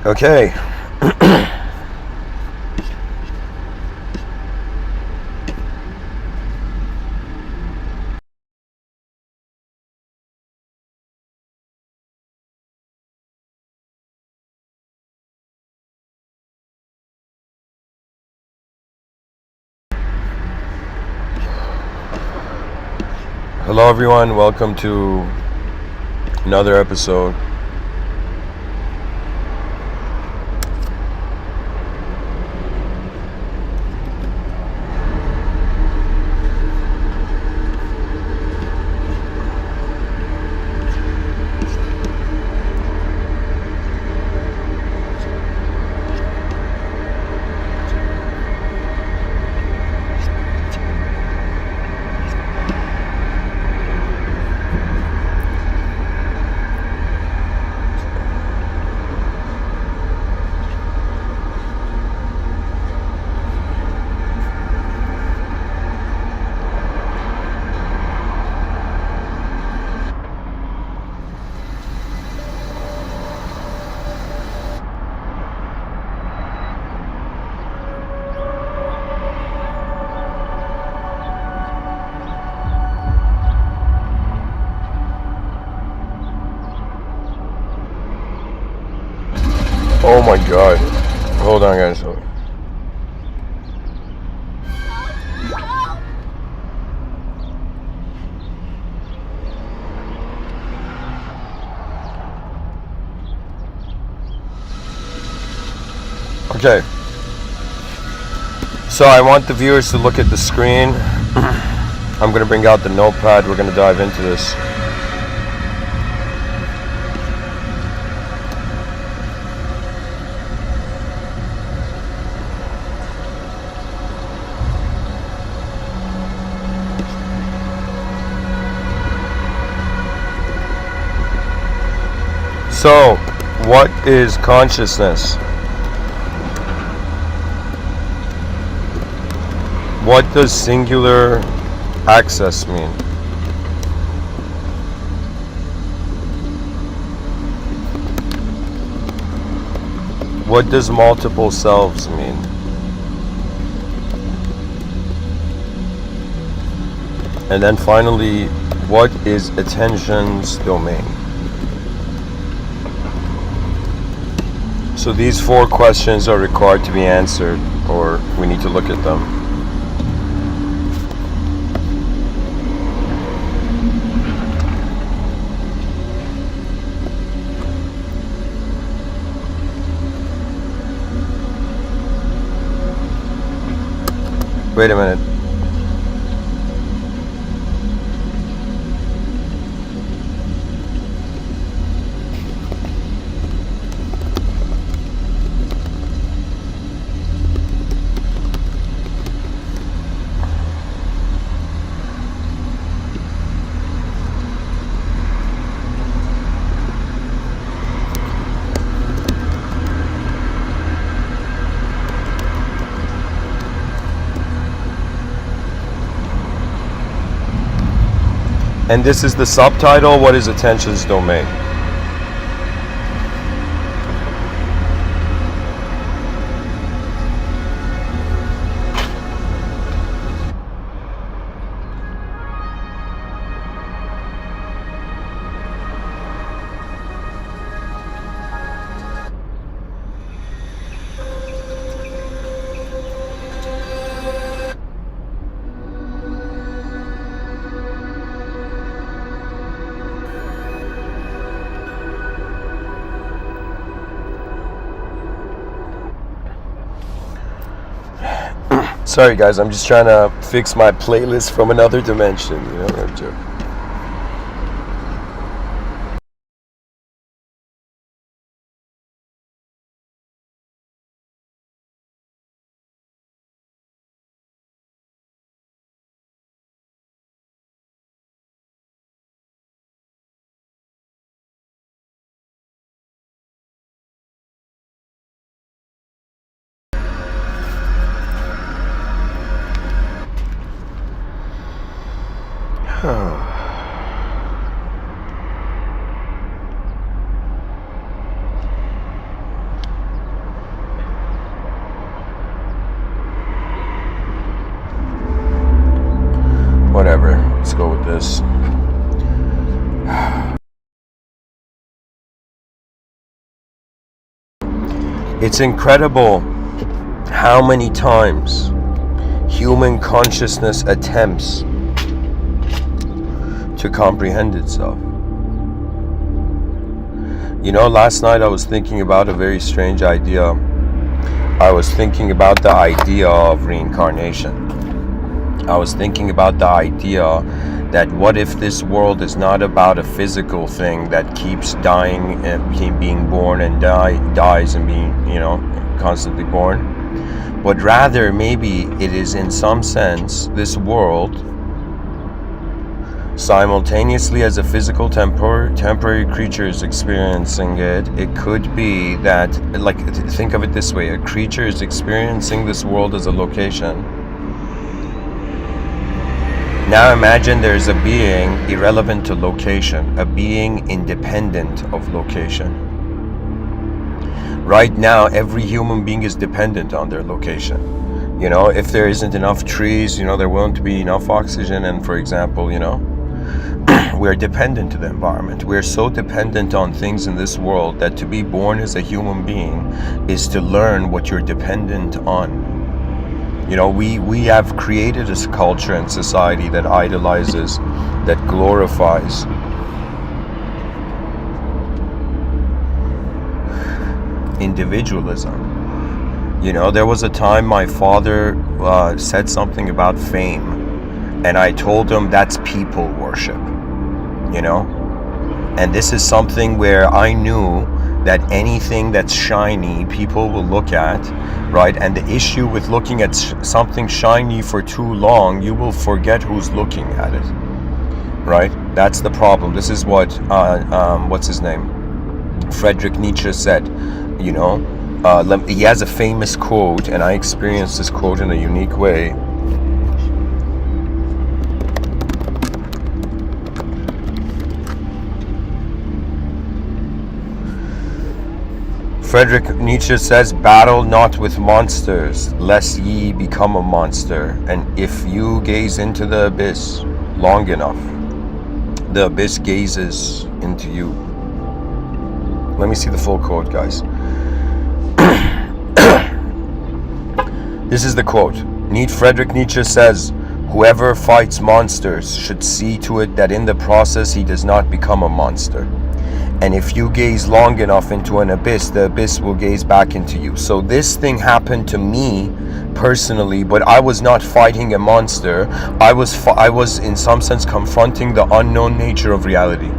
Okay. Hello everyone, welcome to another episode. Oh my god. Hold on guys. Okay. So I want the viewers to look at the screen. I'm going to bring out the notepad. We're going to dive into this. So, what is consciousness? What does singular access mean? What does multiple selves mean? And then finally, what is attention's domain? So these 4 questions are required to be answered, or we need to look at them. Wait a minute. And this is the subtitle, what is attention's domain? Sorry guys, I'm just trying to fix my playlist from another dimension, you know, I'm joking. It's incredible how many times human consciousness attempts to comprehend itself. You know, last night I was thinking about a very strange idea. I was thinking about the idea of reincarnation. I was thinking about the idea that what if this world is not about a physical thing that keeps dying and being born and dies and being, constantly born, but rather maybe it is in some sense this world simultaneously as a physical temporary creature is experiencing it. It could be that, like, think of it this way: a creature is experiencing this world as a location. Now imagine there's a being irrelevant to location, a being independent of location. Right now, every human being is dependent on their location. If there isn't enough trees, there won't be enough oxygen, and for example, we're dependent to the environment. We're so dependent on things in this world that to be born as a human being is to learn what you're dependent on. We have created a culture and society that idolizes, that glorifies individualism. There was a time my father said something about fame, and I told him that's people worship, and this is something where I knew that anything that's shiny people will look at, right? And the issue with looking at something shiny for too long, you will forget who's looking at it, right? That's the problem. This is what what's his name, Friedrich Nietzsche said. He has a famous quote, and I experienced this quote in a unique way. Friedrich Nietzsche says, "Battle not with monsters, lest ye become a monster. And if you gaze into the abyss long enough, the abyss gazes into you." Let me see the full quote, guys. This is the quote. Friedrich Nietzsche says, "Whoever fights monsters should see to it that in the process he does not become a monster. And if you gaze long enough into an abyss, the abyss will gaze back into you." So this thing happened to me personally, but I was not fighting a monster. I was in some sense confronting the unknown nature of reality.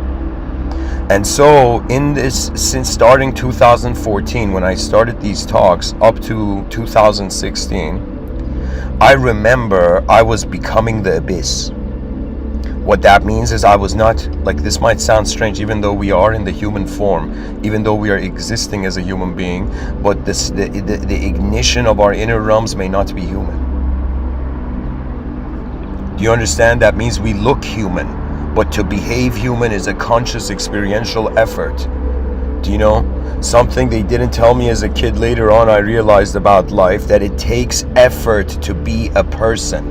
And so in this, since starting 2014, when I started these talks up to 2016, I remember I was becoming the abyss. What that means is I was not, like, this might sound strange, even though we are in the human form, even though we are existing as a human being, but the ignition of our inner realms may not be human. Do you understand? That means we look human, but to behave human is a conscious experiential effort. Do you know? Something they didn't tell me as a kid, later on I realized about life, that it takes effort to be a person.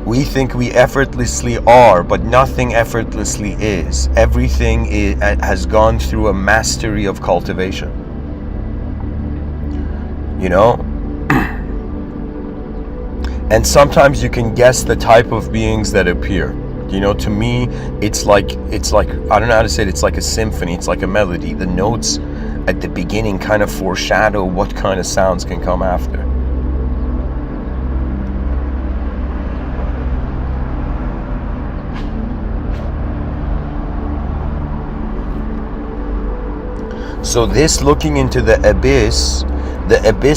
We think we effortlessly are, but nothing effortlessly is. Everything has gone through a mastery of cultivation. And sometimes you can guess the type of beings that appear. To me, it's like, I don't know how to say it, it's like a symphony, it's like a melody. The notes at the beginning kind of foreshadow what kind of sounds can come after. So this looking into the abyss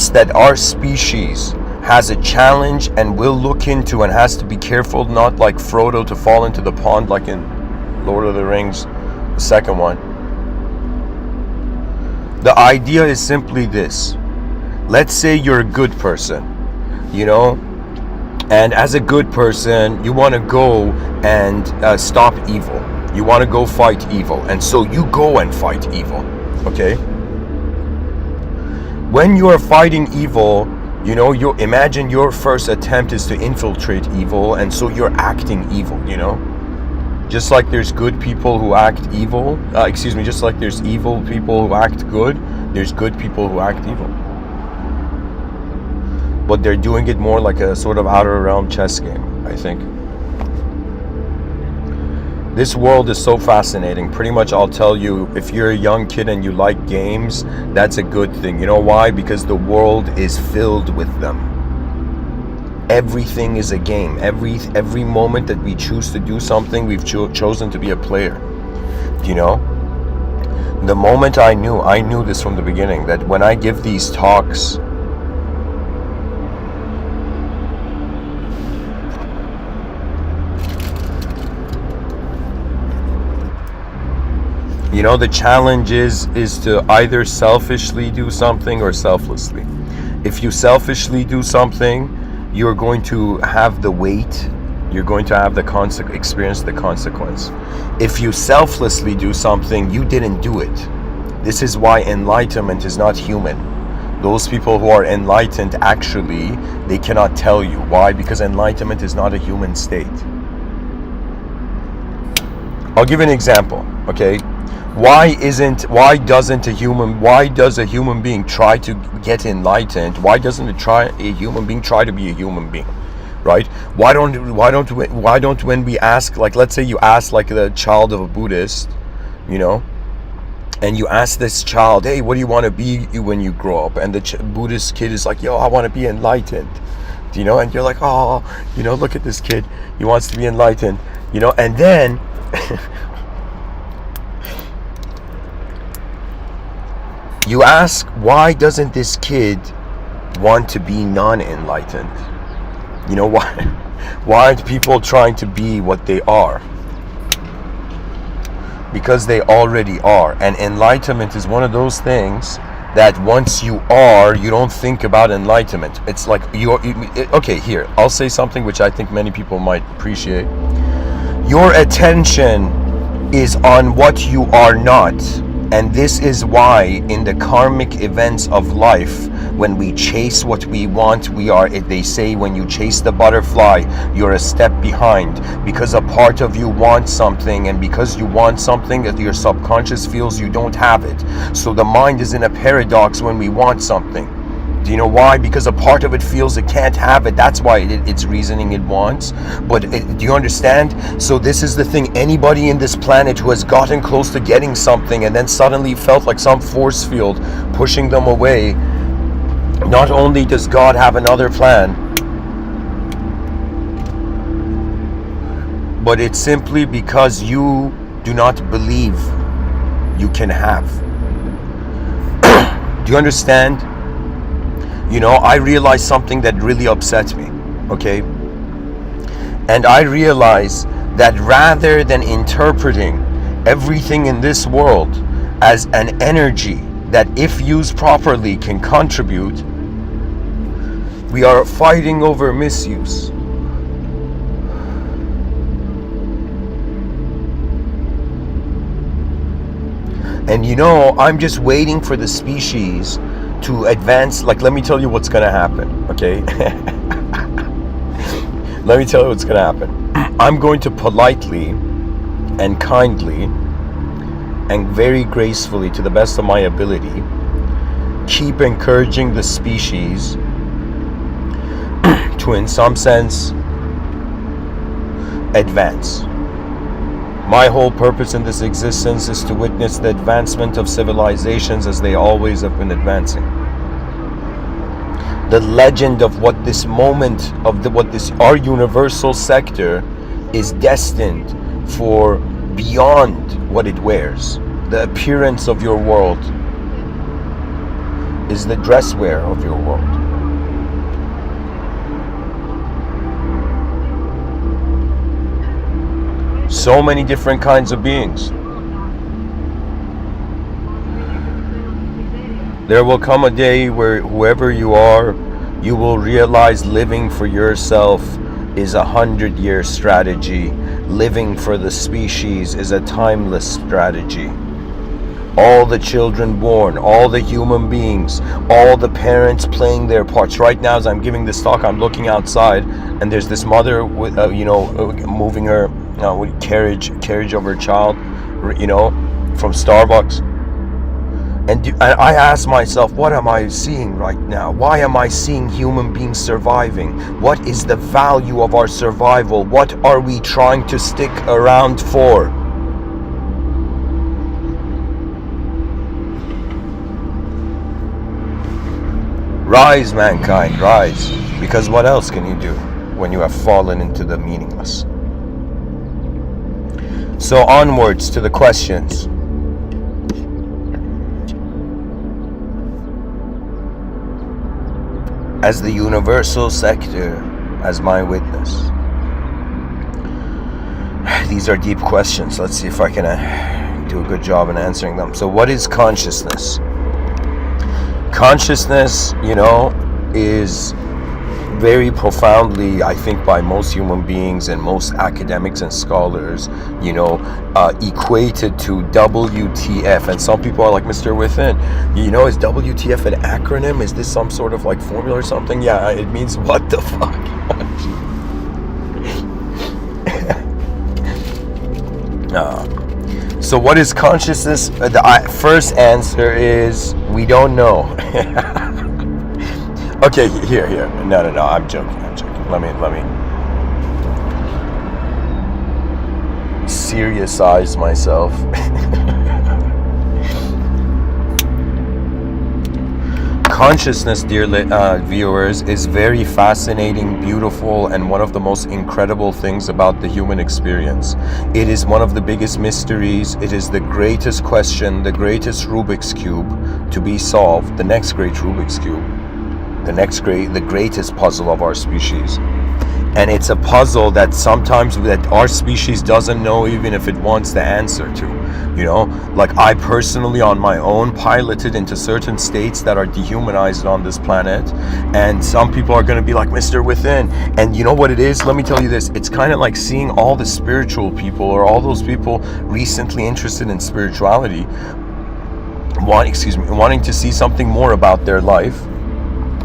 that our species has a challenge and will look into, and has to be careful not like Frodo to fall into the pond like in Lord of the Rings, the second one. The idea is simply this. Let's say you're a good person, and as a good person, you want to go and stop evil. You want to go fight evil, and so you go and fight evil. Okay? When you are fighting evil, you imagine your first attempt is to infiltrate evil, and so you're acting evil, Just like there's good people who act evil, just like there's evil people who act good, there's good people who act evil. But they're doing it more like a sort of outer realm chess game, I think. This world is so fascinating. Pretty much I'll tell you, if you're a young kid and you like games, that's a good thing. You know why? Because the world is filled with them. Everything is a game. Every moment that we choose to do something, we've chosen to be a player. You know? The moment I knew this from the beginning, that when I give these talks, you know, the challenge is to either selfishly do something or selflessly. If you selfishly do something, you're going to have the weight, you're going to have the experience the consequence. If you selflessly do something, you didn't do it. This is why enlightenment is not human. Those people who are enlightened, actually, they cannot tell you. Why? Because enlightenment is not a human state. I'll give you an example, okay? Why does a human being try to get enlightened? Why doesn't a human being try to be a human being, right? Why don't when we ask, like, let's say you ask like the child of a Buddhist, you know, and you ask this child, hey, what do you want to be when you grow up? And the Buddhist kid is like, yo, I want to be enlightened, you know, and you're like, oh, you know, look at this kid, he wants to be enlightened, you know, and then you ask, why doesn't this kid want to be non-enlightened? You know, why aren't people trying to be what they are? Because they already are. And enlightenment is one of those things that once you are, you don't think about enlightenment. It's like okay, here, I'll say something which I think many people might appreciate. Your attention is on what you are not. And this is why in the karmic events of life, when we chase what we want, they say when you chase the butterfly, you're a step behind, because a part of you wants something, and because you want something, your subconscious feels you don't have it. So the mind is in a paradox when we want something. Do you know why? Because a part of it feels it can't have it. That's why it's reasoning it wants. But do you understand? So this is the thing. Anybody in this planet who has gotten close to getting something and then suddenly felt like some force field pushing them away, not only does God have another plan, but it's simply because you do not believe you can have. Do you understand? You know, I realized something that really upset me, okay? And I realized that rather than interpreting everything in this world as an energy that, if used properly, can contribute, we are fighting over misuse. And you know, I'm just waiting for the species to advance. Like, let me tell you what's gonna happen, okay? Let me tell you what's gonna happen. I'm going to politely and kindly and very gracefully, to the best of my ability, keep encouraging the species to, in some sense, advance. My whole purpose in this existence is to witness the advancement of civilizations as they always have been advancing. The legend of what this moment of our universal sector is destined for beyond what it wears. The appearance of your world is the dress wear of your world. So many different kinds of beings. There will come a day where whoever you are, you will realize living for yourself is a 100-year strategy. Living for the species is a timeless strategy. All the children born, all the human beings, all the parents playing their parts. Right now, as I'm giving this talk, I'm looking outside, and there's this mother with, moving her carriage of her child, from Starbucks. And I ask myself, what am I seeing right now? Why am I seeing human beings surviving? What is the value of our survival? What are we trying to stick around for? Rise, mankind, rise. Because what else can you do when you have fallen into the meaningless? So onwards to the questions. As the universal sector, as my witness. These are deep questions. Let's see if I can do a good job in answering them. So what is consciousness? Consciousness, is very profoundly, I think, by most human beings and most academics and scholars, equated to WTF. And some people are like, Mr.Within, is WTF an acronym? Is this some sort of like formula or something? Yeah, it means what the fuck? So what is consciousness? The first answer is we don't know. Okay, here. No, I'm joking. Let me seriousize myself. Consciousness, dear viewers, is very fascinating, beautiful, and one of the most incredible things about the human experience. It is one of the biggest mysteries. It is the greatest question, the greatest Rubik's Cube to be solved, the next great Rubik's Cube. The greatest puzzle of our species. And it's a puzzle that sometimes that our species doesn't know even if it wants the answer to. Like I personally on my own piloted into certain states that are dehumanized on this planet, and some people are going to be like, Mr.Within, and you know what it is? Let me tell you this. It's kind of like seeing all the spiritual people or all those people recently interested in spirituality wanting to see something more about their life,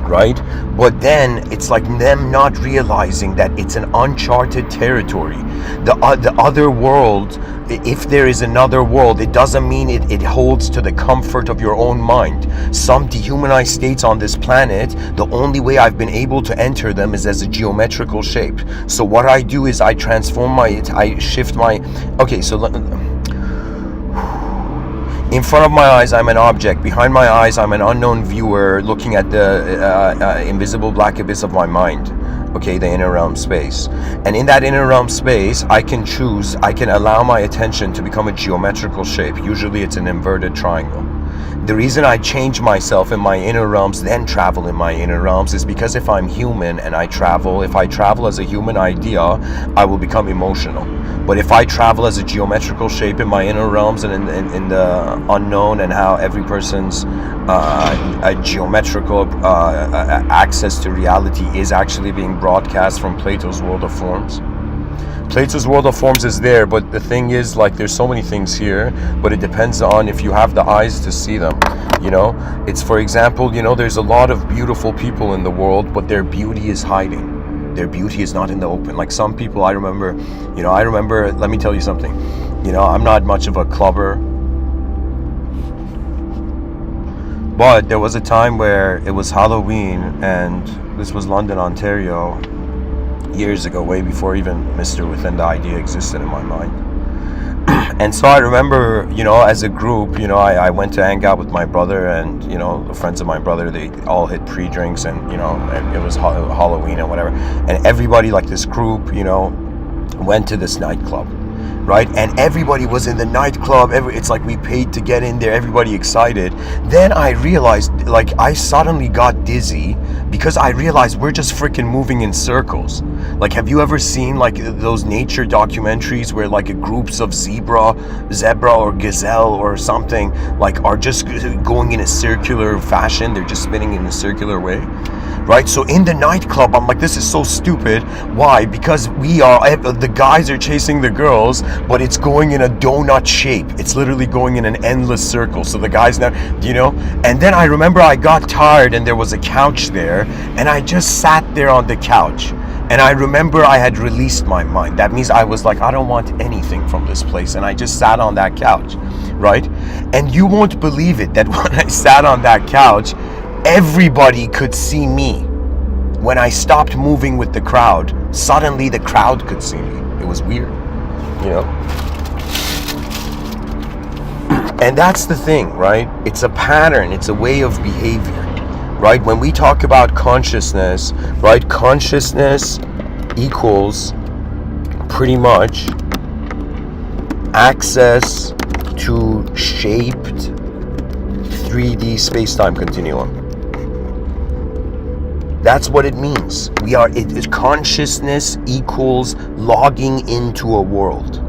right? But then it's like them not realizing that it's an uncharted territory. The other world, if there is another world, it doesn't mean it holds to the comfort of your own mind. Some dehumanized states on this planet, the only way I've been able to enter them is as a geometrical shape. So what I do is I shift my, okay, so in front of my eyes, I'm an object. Behind my eyes, I'm an unknown viewer looking at the invisible black abyss of my mind. Okay, the inner realm space. And in that inner realm space, I can allow my attention to become a geometrical shape. Usually it's an inverted triangle. The reason I change myself in my inner realms, then travel in my inner realms, is because if I'm human and if I travel as a human idea, I will become emotional. But if I travel as a geometrical shape in my inner realms and in the unknown, and how every person's a geometrical access to reality is actually being broadcast from Plato's world of forms. Plato's world of forms is there, but the thing is, like, there's so many things here, but it depends on if you have the eyes to see them. It's, for example, there's a lot of beautiful people in the world, but their beauty is hiding. Their beauty is not in the open. Like some people, I remember, let me tell you something. I'm not much of a clubber, but there was a time where it was Halloween, and this was London, Ontario, years ago, way before even Mr.Within, the idea existed in my mind. And so I remember, as a group, I went to hang out with my brother, and, the friends of my brother, they all hit pre-drinks, and, and it was Halloween and whatever. And everybody, like this group, went to this nightclub, right? And everybody was in the nightclub. It's like we paid to get in there, everybody excited. Then I realized, like, I suddenly got dizzy because I realized we're just freaking moving in circles. Like, have you ever seen like those nature documentaries where like groups of zebra or gazelle or something like are just going in a circular fashion? They're just spinning in a circular way, right? So in the nightclub, I'm like, this is so stupid. Why? Because the guys are chasing the girls, but it's going in a donut shape. It's literally going in an endless circle. So the guys now, and then I remember I got tired, and there was a couch there, and I just sat there on the couch. And I remember I had released my mind. That means I was like, I don't want anything from this place. And I just sat on that couch, right? And you won't believe it that when I sat on that couch, everybody could see me. When I stopped moving with the crowd, suddenly the crowd could see me. It was weird, you know? And that's the thing, right? It's a pattern, it's a way of behavior. Right? When we talk about consciousness, right? Consciousness equals pretty much access to shaped 3D space-time continuum. That's what it means. Consciousness equals logging into a world.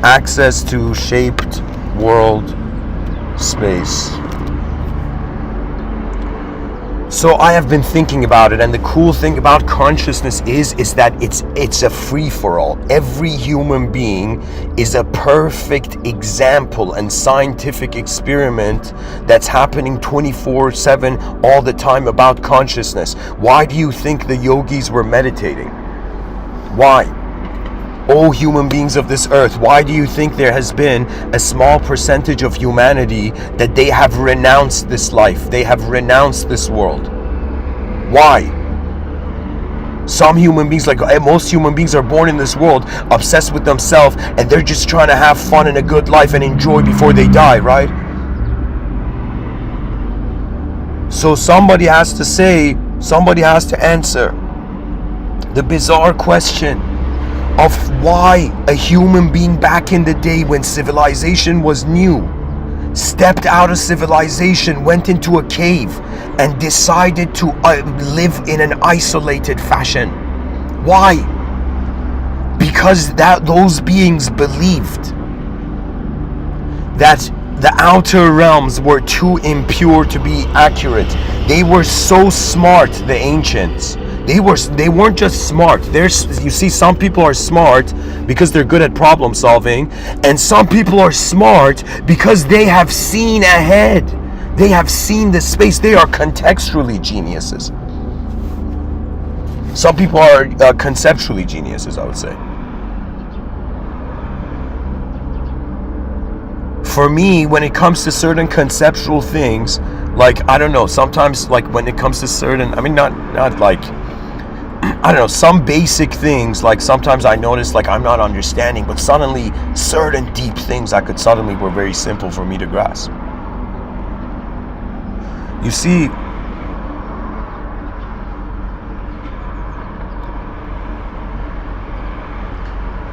Access to shaped world space. So I have been thinking about it, and the cool thing about consciousness is that it's a free-for-all. Every human being is a perfect example and scientific experiment that's happening 24/7 all the time about consciousness. Why do you think the yogis were meditating? Why? Oh, human beings of this earth, why do you think there has been a small percentage of humanity that they have renounced this life? They have renounced this world. Why? Some human beings, like most human beings, are born in this world obsessed with themselves, and they're just trying to have fun and a good life and enjoy before they die, right? So somebody has to say, somebody has to answer the bizarre question of why a human being back in the day when civilization was new stepped out of civilization, went into a cave and decided to live in an isolated fashion. Why? Because those beings believed that the outer realms were too impure to be accurate. They were so smart, the ancients. They weren't just smart. You see, some people are smart because they're good at problem solving, and some people are smart because they have seen ahead. They have seen the space. They are contextually geniuses. Some people are conceptually geniuses, I would say. For me, when it comes to certain conceptual things, like, I don't know, sometimes, like, when it comes to certain, I mean, not like, I don't know, some basic things, like sometimes I notice like I'm not understanding, but suddenly certain deep things were very simple for me to grasp. You see,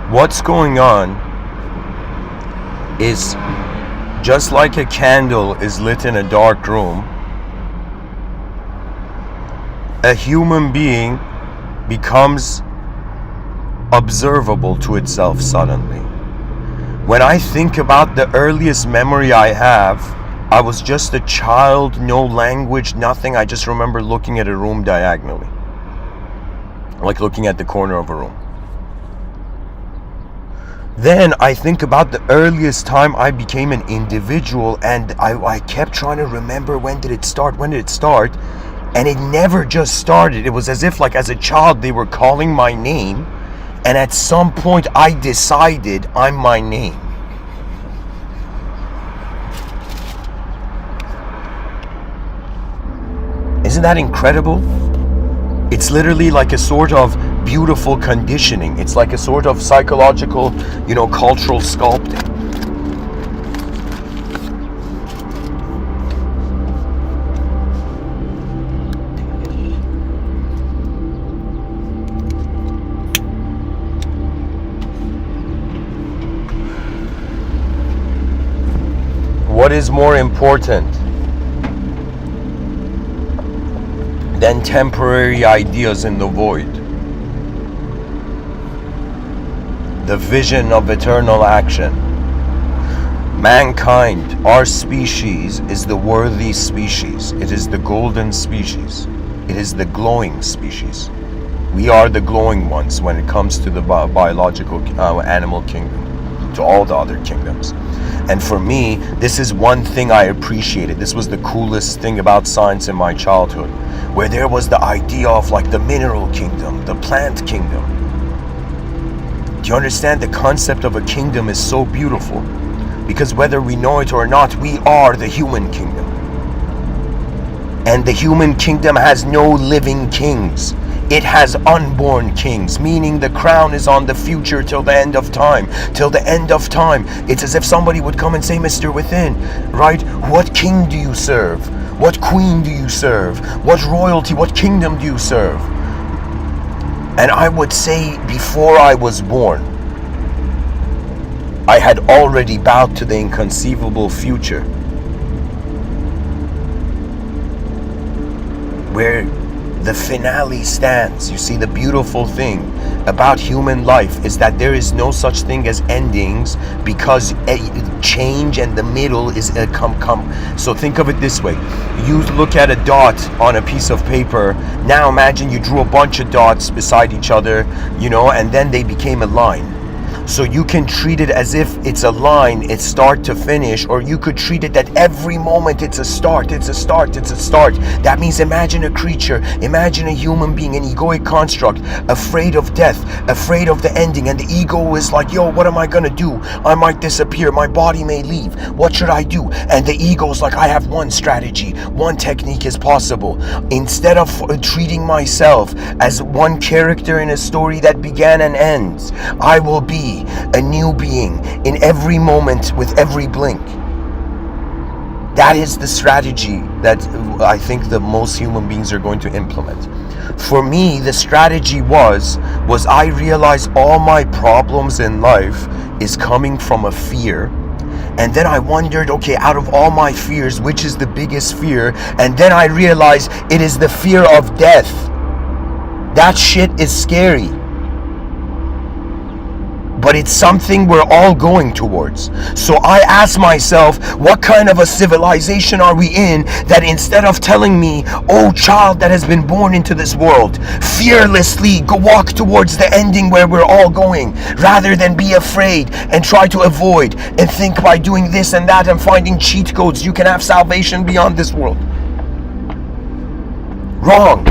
what's going on is just like a candle is lit in a dark room, a human being becomes observable to itself suddenly. When I think about the earliest memory I have, I was just a child, no language, nothing. I just remember looking at a room diagonally, like looking at the corner of a room. Then I think about the earliest time I became an individual, and I kept trying to remember when did it start, and it never just started. It was as if, like, as a child they were calling my name, and at some point I decided I'm my name. Isn't that incredible? It's literally like a sort of beautiful conditioning. It's like a sort of psychological, cultural sculpting. What is more important than temporary ideas in the void? The vision of eternal action. Mankind, our species, is the worthy species. It is the golden species. It is the glowing species. We are the glowing ones when it comes to the biological animal kingdom, to all the other kingdoms. And for me, this is one thing I appreciated. This was the coolest thing about science in my childhood, where there was the idea of like the mineral kingdom, the plant kingdom. Do you understand? The concept of a kingdom is so beautiful, because whether we know it or not, we are the human kingdom. And the human kingdom has no living kings. It has unborn kings, meaning the crown is on the future till the end of time. Till the end of time. It's as if somebody would come and say, Mr. Within, right? What king do you serve? What queen do you serve? What royalty, what kingdom do you serve? And I would say, before I was born, I had already bowed to the inconceivable future, where the finale stands. You see, the beautiful thing about human life is that there is no such thing as endings, because change and the middle is a come. So think of it this way. You look at a dot on a piece of paper. Now imagine you drew a bunch of dots beside each other, and then they became a line. So you can treat it as if it's a line, it's start to finish, or you could treat it that every moment it's a start, it's a start, it's a start. That means imagine a creature, imagine a human being, an egoic construct, afraid of death, afraid of the ending, and the ego is like, yo, what am I gonna do? I might disappear, my body may leave, what should I do? And the ego is like, I have one strategy, one technique is possible. Instead of treating myself as one character in a story that began and ends, I will be a new being in every moment with every blink. That is the strategy that I think the most human beings are going to implement. For me, the strategy was I realized all my problems in life is coming from a fear. And then I wondered, okay, out of all my fears, which is the biggest fear? And then I realized it is the fear of death. That shit is scary. But it's something we're all going towards. So I ask myself, what kind of a civilization are we in that instead of telling me, oh child that has been born into this world, fearlessly go walk towards the ending where we're all going, rather than be afraid and try to avoid and think by doing this and that and finding cheat codes you can have salvation beyond this world. Wrong.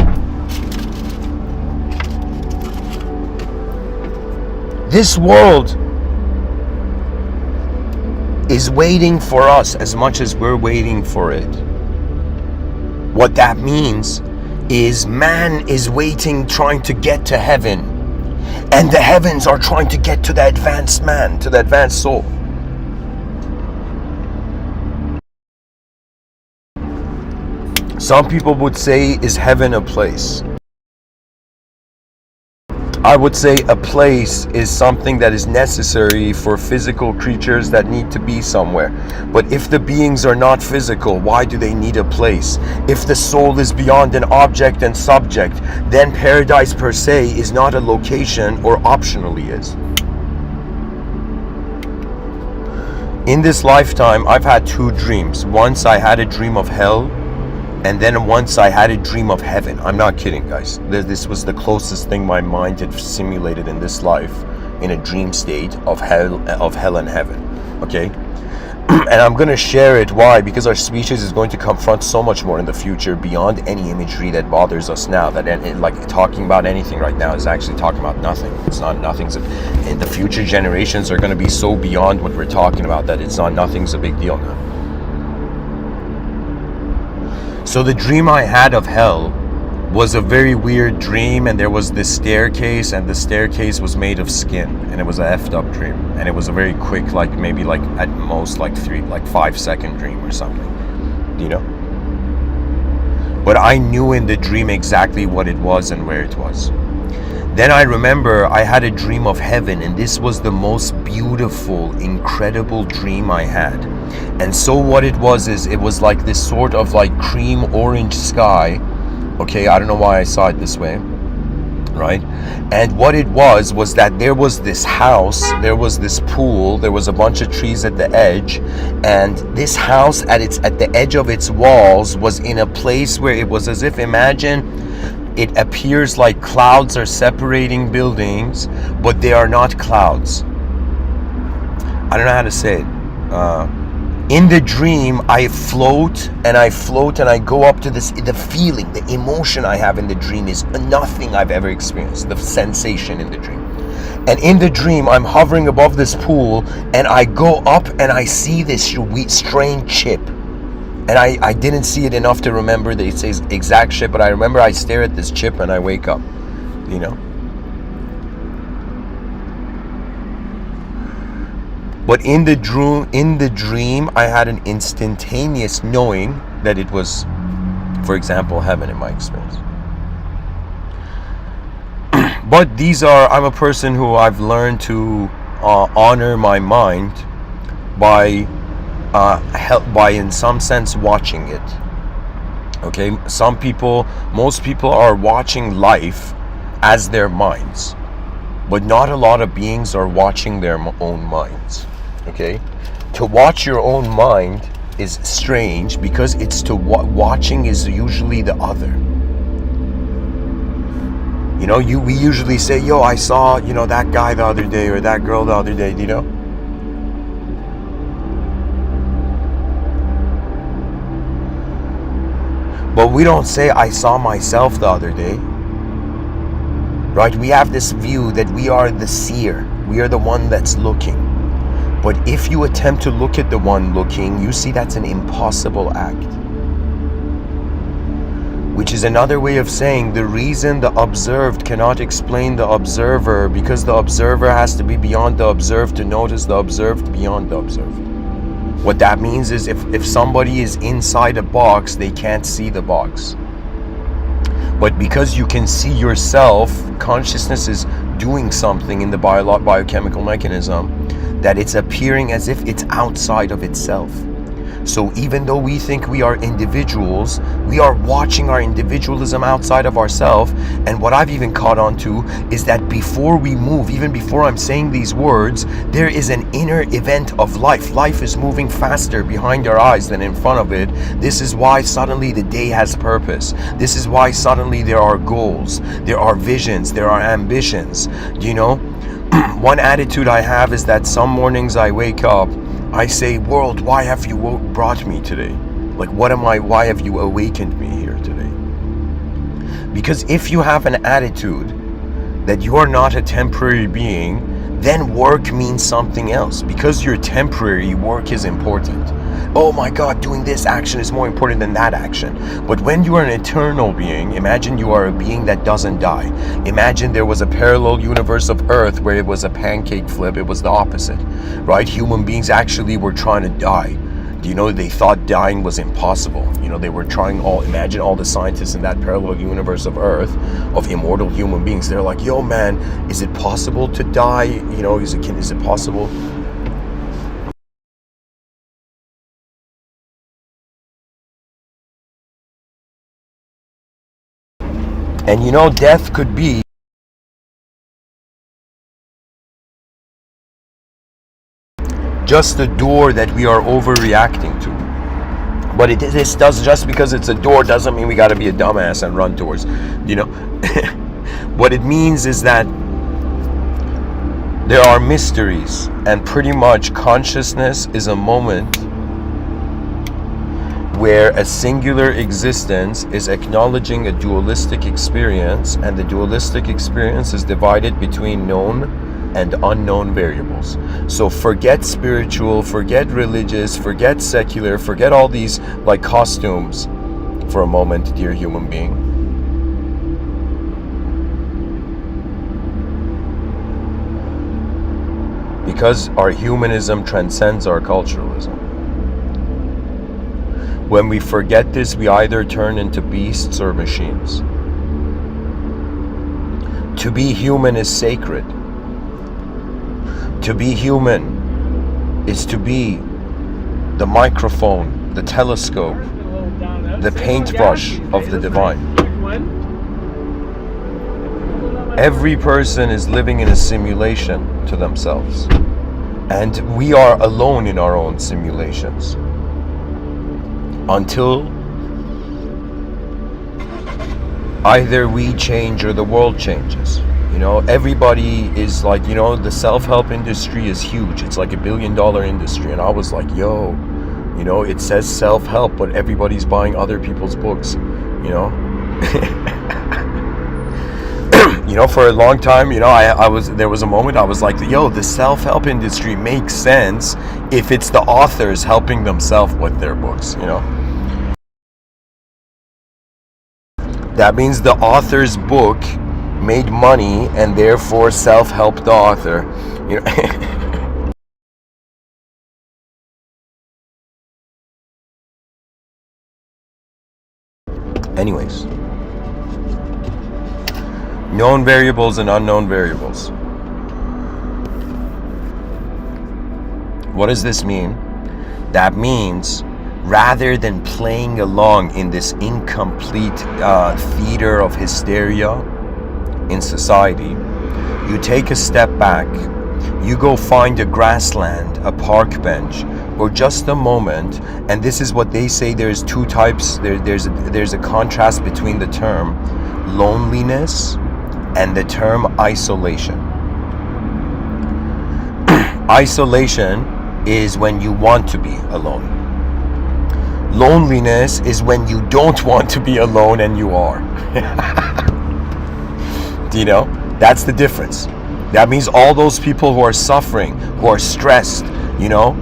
This world is waiting for us as much as we're waiting for it. What that means is man is waiting, trying to get to heaven, and the heavens are trying to get to the advanced man, to the advanced soul. Some people would say, is heaven a place? I would say a place is something that is necessary for physical creatures that need to be somewhere. But if the beings are not physical, why do they need a place? If the soul is beyond an object and subject, then paradise per se is not a location, or optionally is. In this lifetime, I've had two dreams. Once I had a dream of hell, and then once I had a dream of heaven. I'm not kidding, guys. This was the closest thing my mind had simulated in this life, in a dream state of hell and heaven. Okay? And I'm going to share it. Why? Because our species is going to confront so much more in the future beyond any imagery that bothers us now. That like talking about anything right now is actually talking about nothing. It's not nothing's. And the future generations are going to be so beyond what we're talking about that it's not nothing's a big deal now. So the dream I had of hell was a very weird dream, and there was this staircase, and the staircase was made of skin, and it was a effed up dream, and it was a very quick, like maybe like at most like 5-second dream or something, But I knew in the dream exactly what it was and where it was. Then I remember I had a dream of heaven, and this was the most beautiful, incredible dream I had. And so what it was is, it was like this sort of like cream orange sky. Okay, I don't know why I saw it this way, right? And what it was that there was this house, there was this pool, there was a bunch of trees at the edge, and this house at the edge of its walls was in a place where it was as if, imagine, it appears like clouds are separating buildings, but they are not clouds. I don't know how to say it. In the dream, I float and I go up to this. The feeling, the emotion I have in the dream is nothing I've ever experienced. The sensation in the dream. And in the dream, I'm hovering above this pool and I go up and I see this strange chip. And I didn't see it enough to remember the exact chip, but I remember I stare at this chip and I wake up, you know. But in the dream, I had an instantaneous knowing that it was, for example, heaven in my experience. But I'm a person who I've learned to honor my mind by in some sense watching it. Okay, most people are watching life as their minds, but not a lot of beings are watching their own minds. Okay, to watch your own mind is strange because watching is usually the other. You know, we usually say, yo, I saw, that guy the other day or that girl the other day, you know? But we don't say, I saw myself the other day. Right? We have this view that we are the seer. We are the one that's looking. But if you attempt to look at the one looking, you see that's an impossible act. Which is another way of saying the reason the observed cannot explain the observer, because the observer has to be beyond the observed to notice the observed beyond the observed. What that means is if somebody is inside a box, they can't see the box. But because you can see yourself, consciousness is doing something in the biochemical mechanism that it's appearing as if it's outside of itself. So even though we think we are individuals, we are watching our individualism outside of ourselves. And what I've even caught on to is that before we move, even before I'm saying these words, there is an inner event of life. Life is moving faster behind our eyes than in front of it. This is why suddenly the day has purpose. This is why suddenly there are goals, there are visions, there are ambitions. You know, one attitude I have is that some mornings I wake up, I say, world, why have you brought me today? Like, why have you awakened me here today? Because if you have an attitude that you are not a temporary being, then work means something else. Because you're temporary, work is important. Oh my God, doing this action is more important than that action. But when you are an eternal being, imagine you are a being that doesn't die. Imagine there was a parallel universe of Earth where it was a pancake flip, it was the opposite, right? Human beings actually were trying to die. Do you know they thought dying was impossible? You know, they were trying imagine all the scientists in that parallel universe of Earth, of immortal human beings. They're like, yo man, is it possible to die? You know, is it possible? And you know, death could be just a door that we are overreacting to. But this does, just because it's a door doesn't mean we got to be a dumbass and run towards, you know. What it means is that there are mysteries, and pretty much consciousness is a moment where a singular existence is acknowledging a dualistic experience, and the dualistic experience is divided between known and unknown variables. So forget spiritual, forget religious, forget secular, forget all these like costumes for a moment, dear human being. Because our humanism transcends our culturalism. When we forget this, we either turn into beasts or machines. To be human is sacred. To be human is to be the microphone, the telescope, the paintbrush of the divine. Every person is living in a simulation to themselves. And we are alone in our own simulations. Until either we change or the world changes. You know, everybody is like, you know, the self-help industry is huge. It's like $1 billion industry. And I was like, yo, you know, it says self-help, but everybody's buying other people's books, you know. You know, for a long time, you know, there was a moment I was like, yo, the self-help industry makes sense if it's the authors helping themselves with their books, you know. That means the author's book made money and therefore self-helped the author, you know. Anyways, known variables and unknown variables. What does this mean? That means rather than playing along in this incomplete theater of hysteria in society, you take a step back, you go find a grassland, a park bench, or just a moment, and this is what they say, there's two types, there's a contrast between the term loneliness and the term isolation. Isolation is when you want to be alone. Loneliness is when you don't want to be alone and you are. Do you know? That's the difference. That means all those people who are suffering, who are stressed, you know,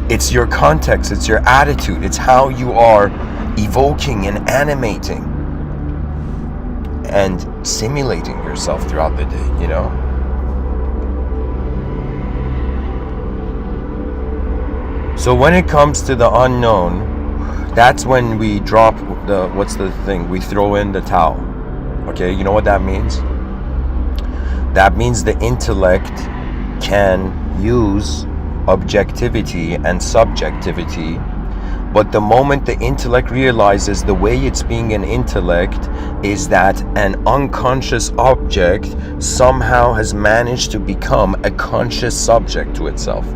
it's your context, it's your attitude, it's how you are evoking and animating and simulating yourself throughout the day, you know. So when it comes to the unknown, that's when we drop we throw in the towel. Okay, you know what that means? That means the intellect can use objectivity and subjectivity, but the moment the intellect realizes the way it's being an intellect is that an unconscious object somehow has managed to become a conscious subject to itself.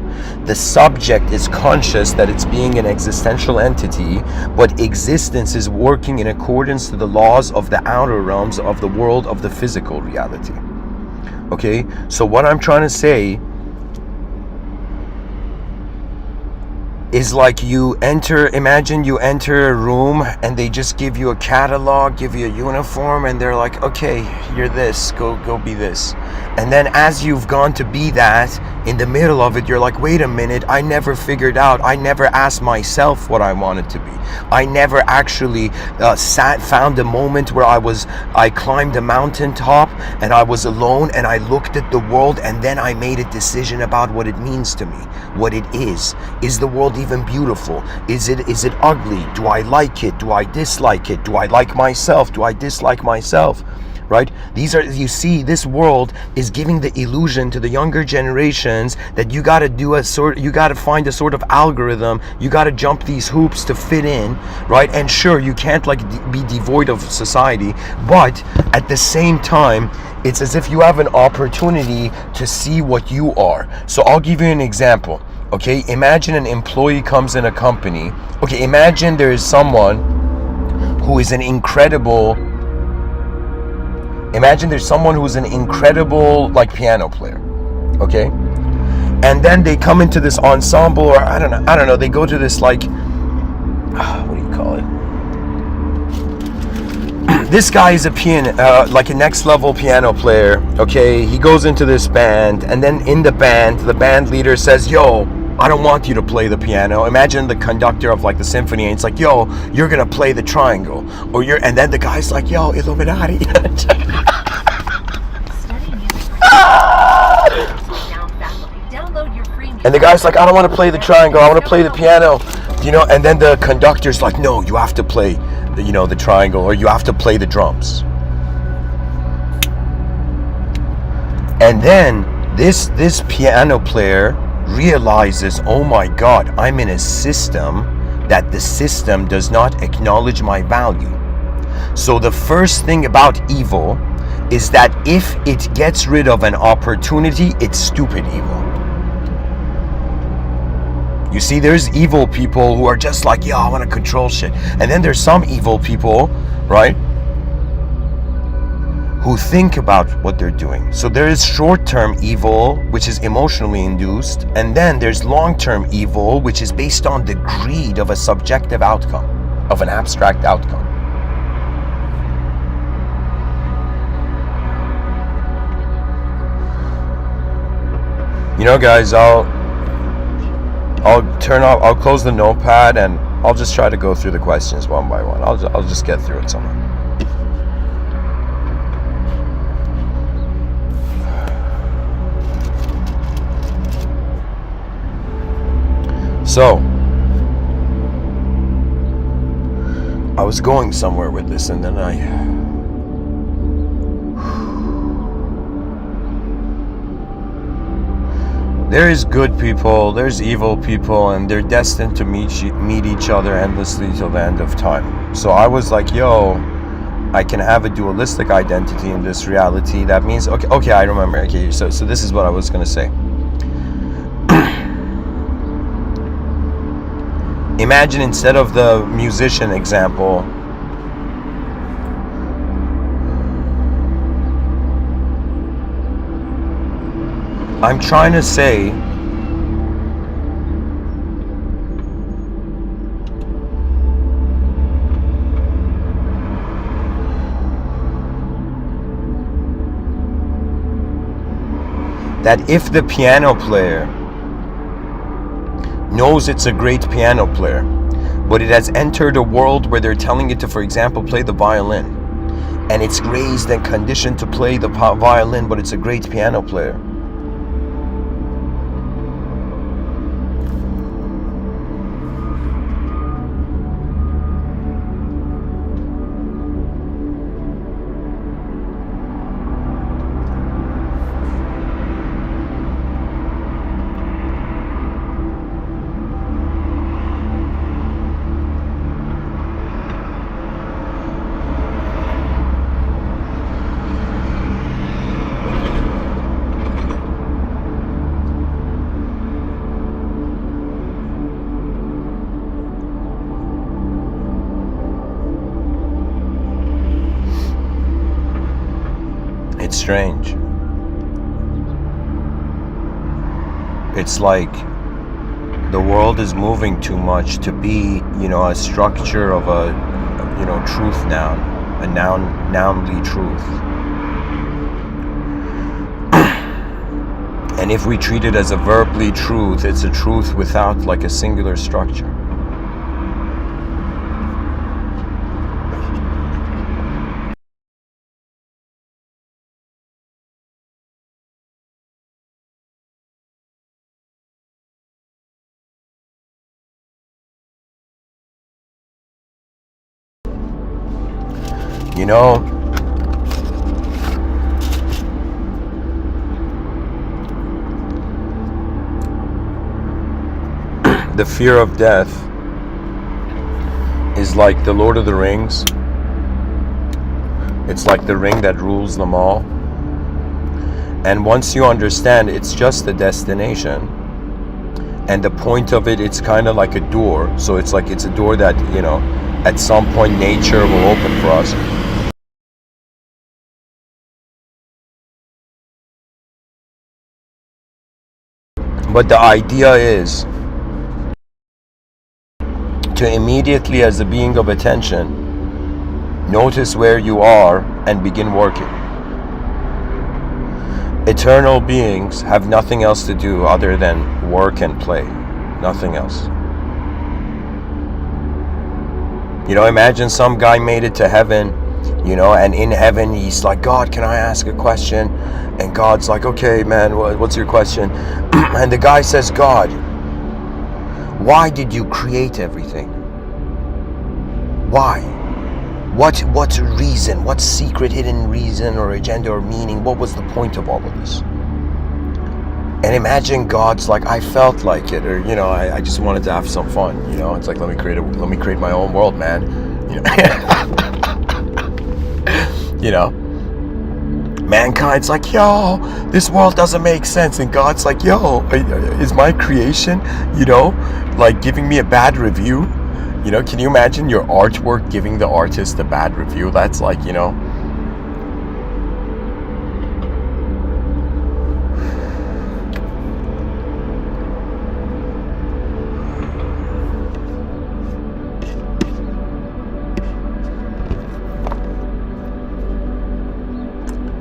The subject is conscious that it's being an existential entity, but existence is working in accordance to the laws of the outer realms of the world of the physical reality. Okay, so what I'm trying to say is like imagine you enter a room and they just give you a catalog, give you a uniform, and they're like, okay, you're this, go be this. And then as you've gone to be that, in the middle of it, you're like, wait a minute, I never figured out, I never asked myself what I wanted to be. I never actually found a moment where I climbed a mountaintop and I was alone and I looked at the world and then I made a decision about what it means to me, what it is. Is the world even beautiful? Is it ugly? Do I like it? Do I dislike it? Do I like myself? Do I dislike myself? Right? You see, this world is giving the illusion to the younger generations that you got to find a sort of algorithm, you got to jump these hoops to fit in, right? And sure, you can't be devoid of society, but at the same time, it's as if you have an opportunity to see what you are. So I'll give you an example. Okay, imagine an employee comes in a company. Okay, imagine there is someone who is an incredible like piano player, okay? And then they come into this ensemble, or I don't know, they go to this like, what do you call it? This guy is like a next level piano player, okay? He goes into this band, and then in the band leader says, yo, I don't want you to play the piano. Imagine the conductor of like the symphony, and it's like, yo, you're gonna play the triangle, and then the guy's like, yo, Illuminati. And the guy's like, I don't want to play the triangle, I want to play the piano, you know. And then the conductor's like, no, you have to play the triangle, or you have to play the drums. And then this piano player realizes, oh my God, I'm in a system that the system does not acknowledge my value. So the first thing about evil is that if it gets rid of an opportunity, it's stupid evil. You see, there's evil people who are just like, yeah, I want to control shit. And then there's some evil people, right, who think about what they're doing. So there is short-term evil, which is emotionally induced, and then there's long-term evil, which is based on the greed of a subjective outcome, of an abstract outcome. You know, guys, I'll close the notepad and I'll just try to go through the questions one by one. I'll just get through it somehow. So, I was going somewhere with this, and then there is good people, there's evil people, and they're destined to meet each other endlessly till the end of time. So I was like, yo, I can have a dualistic identity in this reality. That means, okay, I remember. Okay, so this is what I was gonna say. Imagine, instead of the musician example, I'm trying to say that if the piano player knows it's a great piano player, but it has entered a world where they're telling it to, for example, play the violin, and it's raised and conditioned to play the violin, but it's a great piano player. It's strange. It's like the world is moving too much to be, a structure of a, truth noun, a nounly truth. And if we treat it as a verbly truth, it's a truth without like a singular structure. The fear of death is like the Lord of the Rings. It's like the ring that rules them all. And once you understand it's just a destination, and the point of it, it's kind of like a door. So it's like it's a door that, at some point nature will open for us. But the idea is to immediately, as a being of attention, notice where you are and begin working. Eternal beings have nothing else to do other than work and play. Nothing else. Imagine some guy made it to heaven, and in heaven he's like, God, can I ask a question? And God's like, okay, man, what's your question? And the guy says, God, why did you create everything? Why? What reason? What secret hidden reason or agenda or meaning? What was the point of all of this? And imagine God's like, I felt like it, or I just wanted to have some fun. It's like, let me create my own world, man. Mankind's like, yo, this world doesn't make sense, and God's like, yo, is my creation, like giving me a bad review? Can you imagine your artwork giving the artist a bad review? That's like,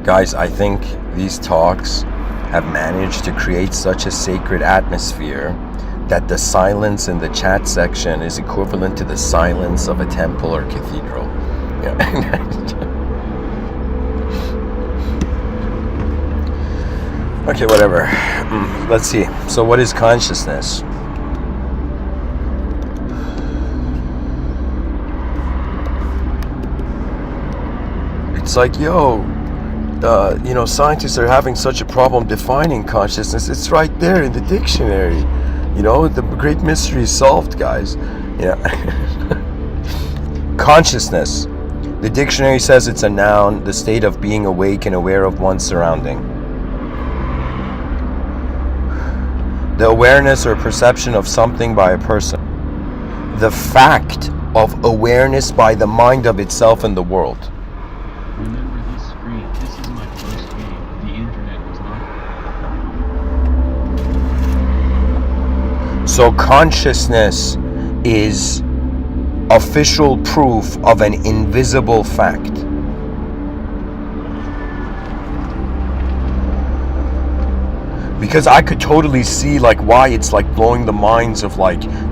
Guys, I think these talks have managed to create such a sacred atmosphere that the silence in the chat section is equivalent to the silence of a temple or cathedral. Yeah. Okay, whatever. Let's see. So what is consciousness? It's like, scientists are having such a problem defining consciousness. It's right there in the dictionary. The great mystery is solved, guys. Yeah. Consciousness. The dictionary says it's a noun, the state of being awake and aware of one's surrounding. The awareness or perception of something by a person. The fact of awareness by the mind of itself and the world. Remember this screen. This is my first game. The internet was not. So consciousness is official proof of an invisible fact. Because I could totally see why it's blowing the minds of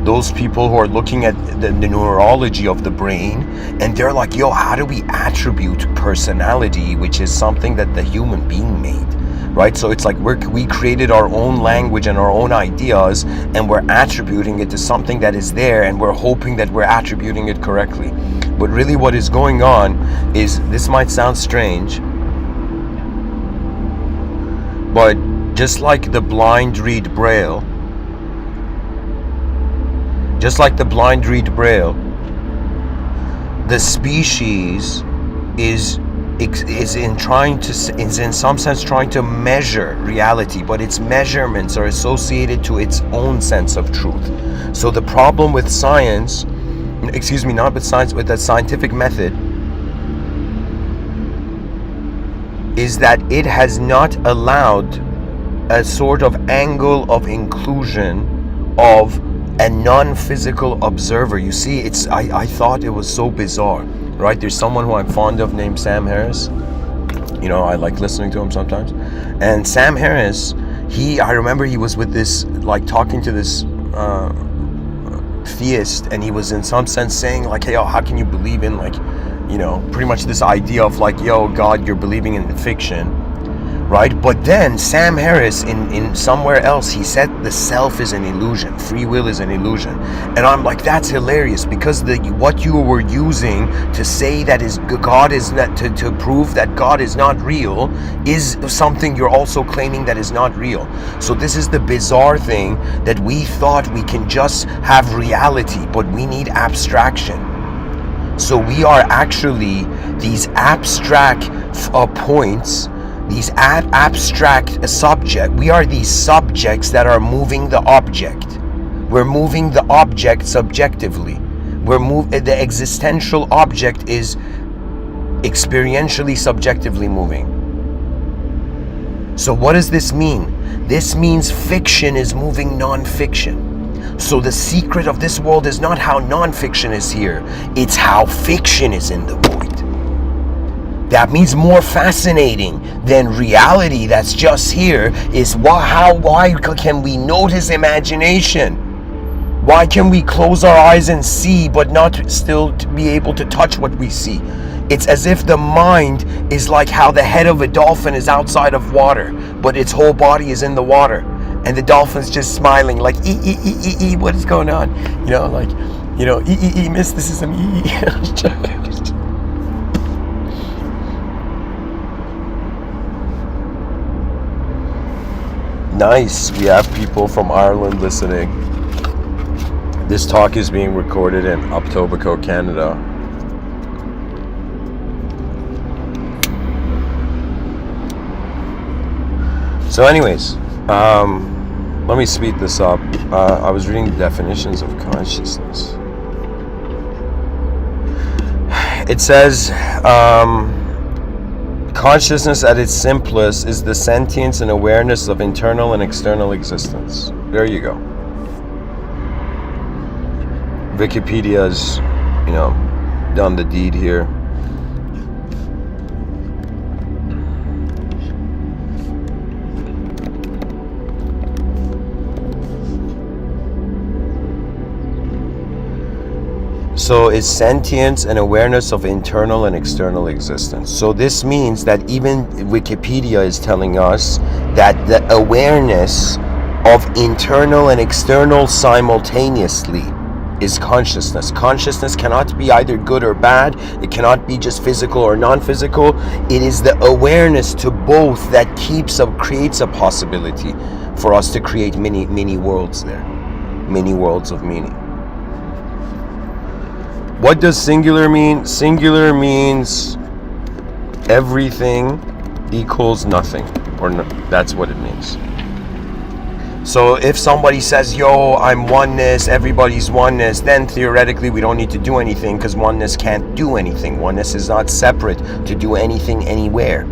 those people who are looking at the neurology of the brain, and they're like, how do we attribute personality, which is something that the human being made, right? So it's we created our own language and our own ideas, and we're attributing it to something that is there, and we're hoping that we're attributing it correctly. But really what is going on is, this might sound strange, but just like the blind read Braille, the species is in some sense trying to measure reality, but its measurements are associated to its own sense of truth. So the problem with science, not with science, with the scientific method, is that it has not allowed a sort of angle of inclusion of a non-physical observer. You see, I thought it was so bizarre, right? There's someone who I'm fond of named Sam Harris. I like listening to him sometimes. And Sam Harris, I remember he was with this, talking to this theist, and he was in some sense saying hey, how can you believe in pretty much this idea of God, you're believing in fiction. Right? But then Sam Harris in somewhere else, he said the self is an illusion, free will is an illusion. And I'm like, that's hilarious, because what you were using to say that God is not, to prove that God is not real, is something you're also claiming that is not real. So this is the bizarre thing, that we thought we can just have reality, but we need abstraction. So we are actually these abstract points, these abstract subject. We are these subjects that are moving the object. We're moving the object subjectively. The existential object is experientially subjectively moving. So what does this mean? This means fiction is moving non-fiction. So the secret of this world is not how non-fiction is here, it's how fiction is in the void. That means more fascinating than reality that's just here is why can we notice imagination? Why can we close our eyes and see but not still be able to touch what we see? It's as if the mind is like how the head of a dolphin is outside of water, but its whole body is in the water. And the dolphin's just smiling what is going on? Mysticism, Nice, we have people from Ireland listening. This talk is being recorded in Etobicoke, Canada. So anyways, let me speed this up. I was reading the definitions of consciousness. It says, consciousness at its simplest is the sentience and awareness of internal and external existence. There you go. Wikipedia's, done the deed here. So is sentience and awareness of internal and external existence. So this means that even Wikipedia is telling us that the awareness of internal and external simultaneously is consciousness. Consciousness cannot be either good or bad. It cannot be just physical or non-physical. It is the awareness to both that creates a possibility for us to create many worlds there, many worlds of meaning. What does singular mean? Singular means everything equals nothing, or that's what it means. So if somebody says, yo, I'm oneness, everybody's oneness, then theoretically we don't need to do anything because oneness can't do anything. Oneness is not separate to do anything anywhere,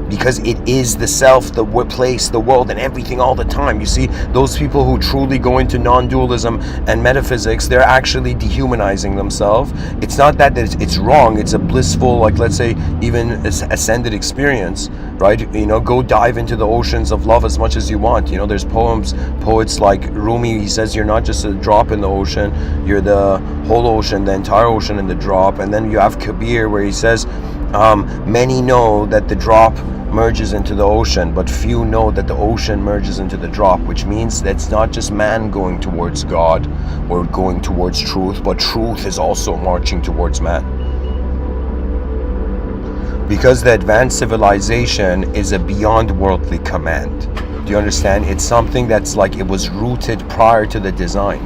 because it is the self, the place, the world, and everything all the time. You see, those people who truly go into non-dualism and metaphysics, they're actually dehumanizing themselves. It's not that it's wrong. It's a blissful, like, let's say, even ascended experience, right? You know, go dive into the oceans of love as much as you want. You know, there's poets like Rumi. He says you're not just a drop in the ocean, you're the whole ocean, the entire ocean in the drop. And then you have Kabir, where he says, many know that the drop merges into the ocean, but few know that the ocean merges into the drop, which means that it's not just man going towards God or going towards truth, but truth is also marching towards man. Because the advanced civilization is a beyond worldly command. Do you understand? It's something that's like it was rooted prior to the design.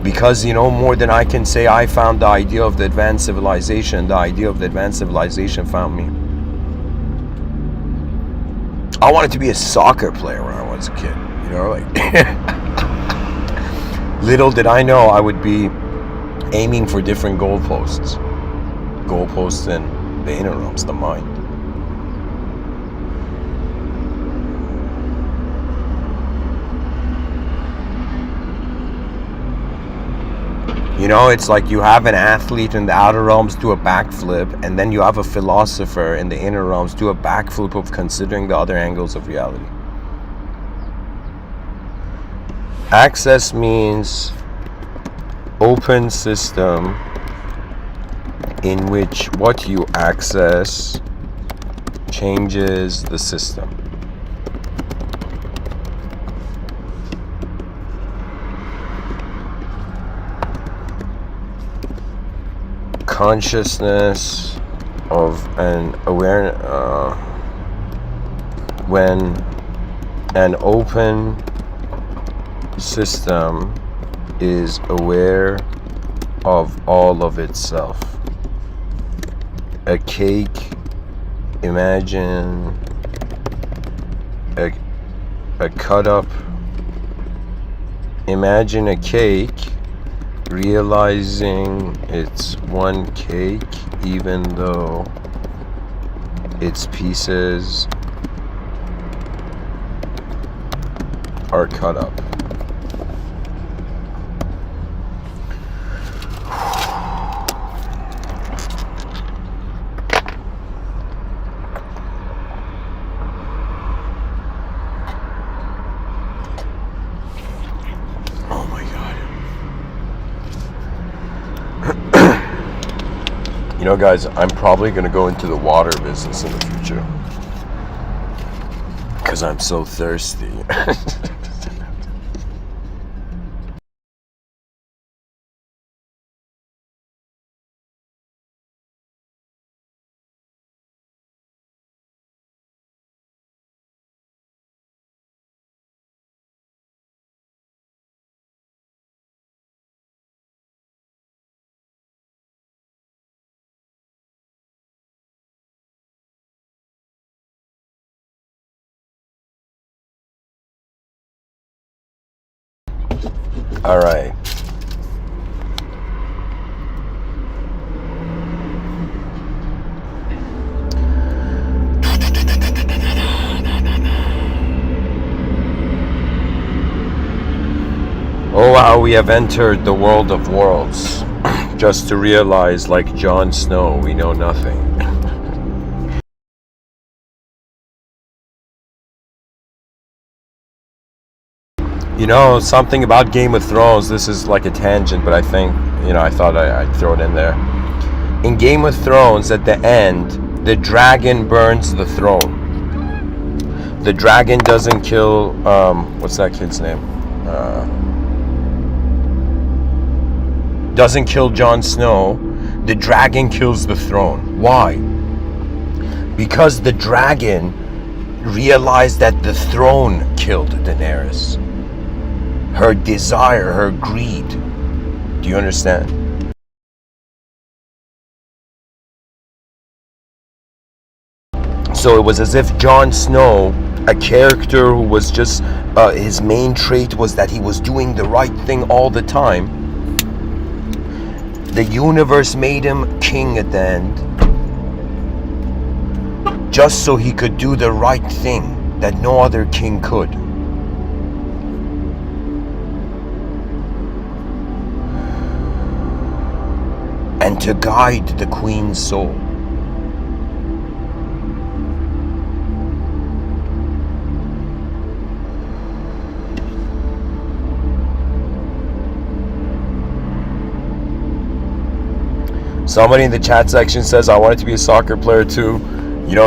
Because, you know, more than I can say I found the idea of the advanced civilization, the idea of the advanced civilization found me. I wanted to be a soccer player when I was a kid, you know, like little did I know I would be aiming for different goalposts in the inner realms, the mind. You know, it's like you have an athlete in the outer realms do a backflip, and then you have a philosopher in the inner realms do a backflip of considering the other angles of reality. Access means open system in which what you access changes the system. Consciousness of an awareness, when an open system is aware of all of itself. A cake, imagine a cut up, imagine a cake realizing it's one cake even though its pieces are cut up. You know, guys, I'm probably going to go into the water business in the future because I'm so thirsty. All right. Oh, how we have entered the world of worlds, just to realize, like Jon Snow, we know nothing. Something about Game of Thrones. This is like a tangent, but I think, I thought I'd throw it in there. In Game of Thrones, at the end, the dragon burns the throne. The dragon doesn't kill, what's that kid's name? Doesn't kill Jon Snow. The dragon kills the throne. Why? Because the dragon realized that the throne killed Daenerys. Her desire, her greed. Do you understand? So it was as if Jon Snow, a character who was just, his main trait was that he was doing the right thing all the time. The universe made him king at the end, just so he could do the right thing that no other king could. And to guide the queen's soul. Somebody in the chat section says, I wanted to be a soccer player too.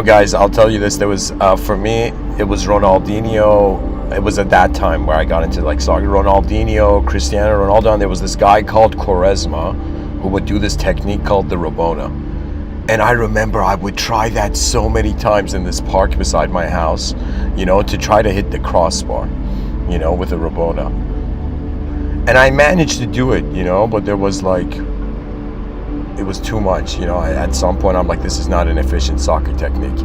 Guys, I'll tell you this. There was, for me, it was Ronaldinho. It was at that time where I got into like soccer. Ronaldinho, Cristiano Ronaldo, and there was this guy called Quaresma who would do this technique called the Rabona. And I remember I would try that so many times in this park beside my house, to try to hit the crossbar, with a Rabona. And I managed to do it, but there was like, it was too much, at some point I'm like, this is not an efficient soccer technique,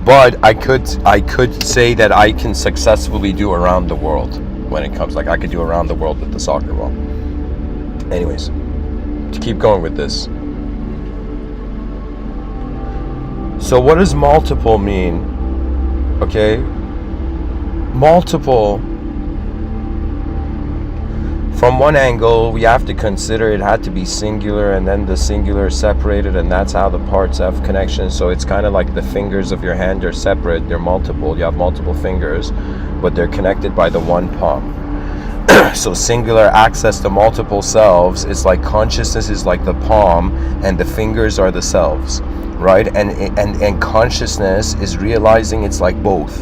But I could say that I can successfully do around the world when it comes, like I could do around the world with the soccer ball. Anyways, to keep going with this. So what does multiple mean? Okay, multiple, from one angle we have to consider it had to be singular, and then the singular is separated, and that's how the parts have connection. So it's kind of like the fingers of your hand are separate, they're multiple, you have multiple fingers, but they're connected by the one palm. So singular access to multiple selves is like consciousness is like the palm and the fingers are the selves, right? And consciousness is realizing it's like both,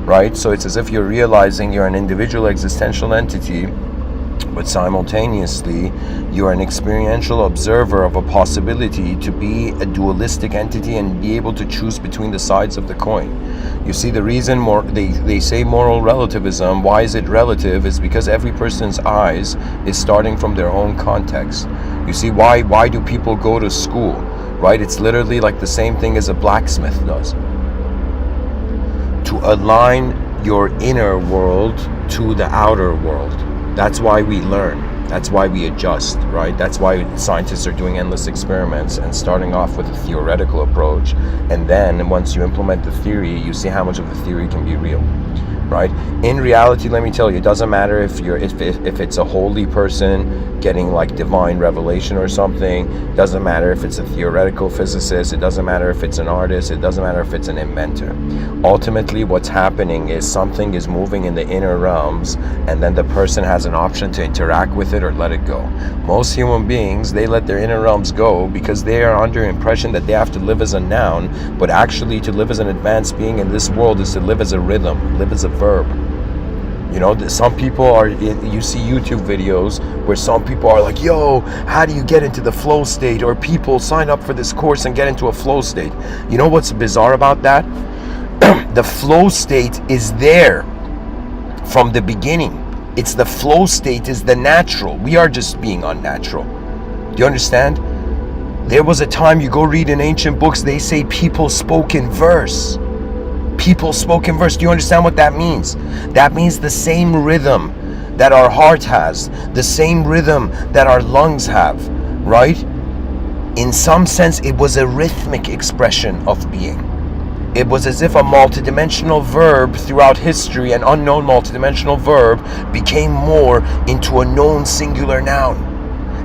right? So it's as if you're realizing you're an individual existential entity, but simultaneously you're an experiential observer of a possibility to be a dualistic entity and be able to choose between the sides of the coin. You see, the reason they say moral relativism, why is it relative, is because every person's eyes is starting from their own context. You see, why do people go to school, right? It's literally like the same thing as a blacksmith does. To align your inner world to the outer world. That's why we learn. That's why we adjust, right? That's why scientists are doing endless experiments and starting off with a theoretical approach. And then once you implement the theory, you see how much of the theory can be real, right? In reality, let me tell you, it doesn't matter if it's a holy person getting like divine revelation or something. It doesn't matter if it's a theoretical physicist. It doesn't matter if it's an artist. It doesn't matter if it's an inventor. Ultimately, what's happening is something is moving in the inner realms, and then the person has an option to interact with it or let it go. Most human beings, they let their inner realms go because they are under impression that they have to live as a noun, but actually to live as an advanced being in this world is to live as a rhythm, live as a verb. Some people are, you see YouTube videos where some people are like, yo, how do you get into the flow state? Or people sign up for this course and get into a flow state. You know what's bizarre about that? The flow state is there from the beginning. It's the flow state is the natural. We are just being unnatural. Do you understand? There was a time, you go read in ancient books, they say people spoke in verse. People spoke in verse. Do you understand what that means? That means the same rhythm that our heart has, the same rhythm that our lungs have, right? In some sense, it was a rhythmic expression of being. It was as if a multidimensional verb throughout history, an unknown multidimensional verb, became more into a known singular noun.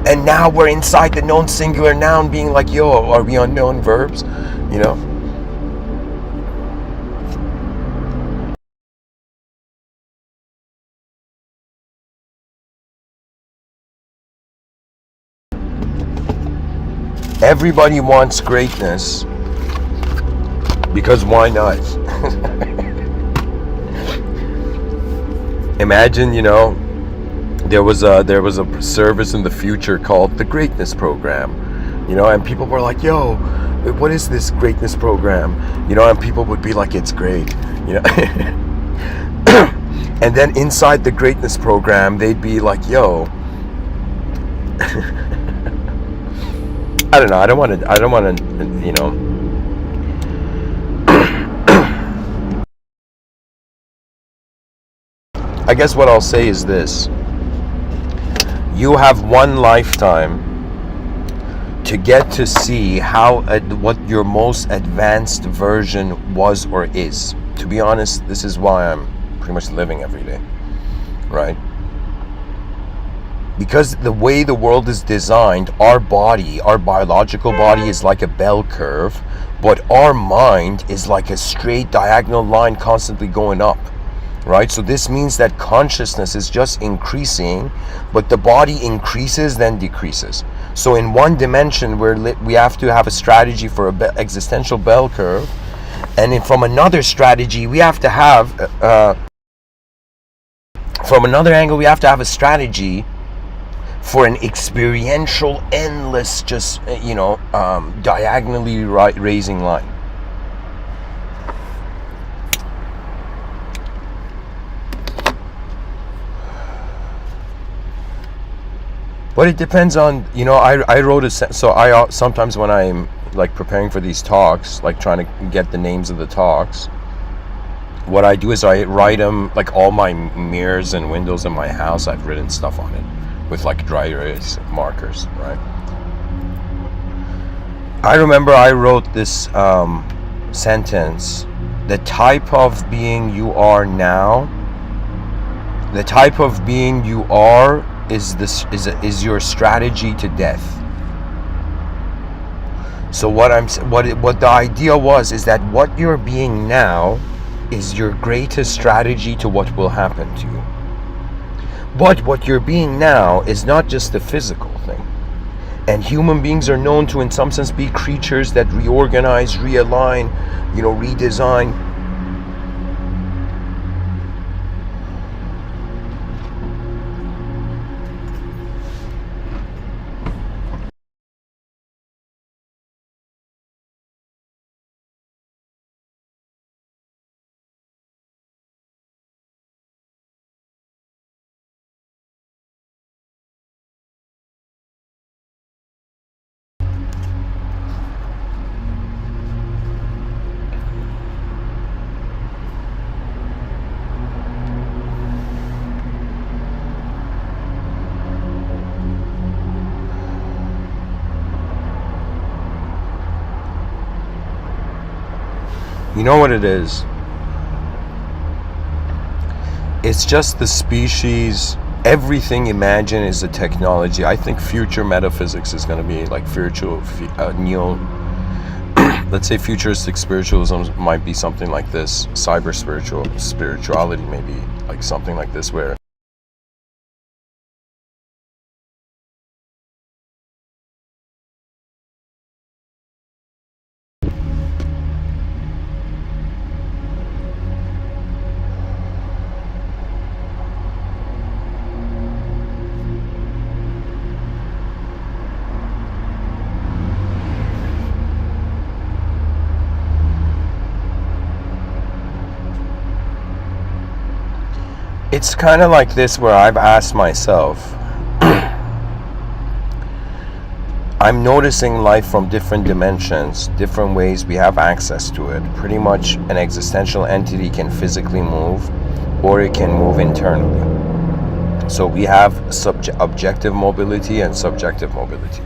And now we're inside the known singular noun being like, yo, are we unknown verbs? You know? Everybody wants greatness because why not? Imagine, there was a service in the future called the Greatness Program, and people were like, "Yo, what is this Greatness Program?" And people would be like, "It's great," and then inside the Greatness Program, they'd be like, "Yo." I don't know. I don't want to. I guess what I'll say is this: you have one lifetime to get to see what your most advanced version was or is. To be honest, this is why I'm pretty much living every day, right? Because the way the world is designed, our biological body is like a bell curve, but our mind is like a straight diagonal line constantly going up, right? So this means that consciousness is just increasing, but the body increases then decreases. So in one dimension, we have to have a strategy for an existential bell curve, and from another strategy, we have to have, from another angle, we have to have a strategy for an experiential, endless, just, diagonally raising line. But it depends on, I wrote so I sometimes when I'm like preparing for these talks, like trying to get the names of the talks, what I do is I write them, like all my mirrors and windows in my house, I've written stuff on it with like dry erase markers, right? I remember I wrote this sentence: the type of being you are now, the type of being you are is your strategy to death. So what the idea was is that what you're being now is your greatest strategy to what will happen to you. But what you're being now is not just the physical thing. And human beings are known to, in some sense, be creatures that reorganize, realign, redesign. You know what it is? It's just the species. Everything imagine is a technology. I think future metaphysics is going to be like let's say futuristic spiritualism might be something like this. Cyber spirituality maybe like something like this, where it's kind of like this, where I've asked myself, I'm noticing life from different dimensions, different ways we have access to it. Pretty much an existential entity can physically move, or it can move internally. So we have objective mobility and subjective mobility.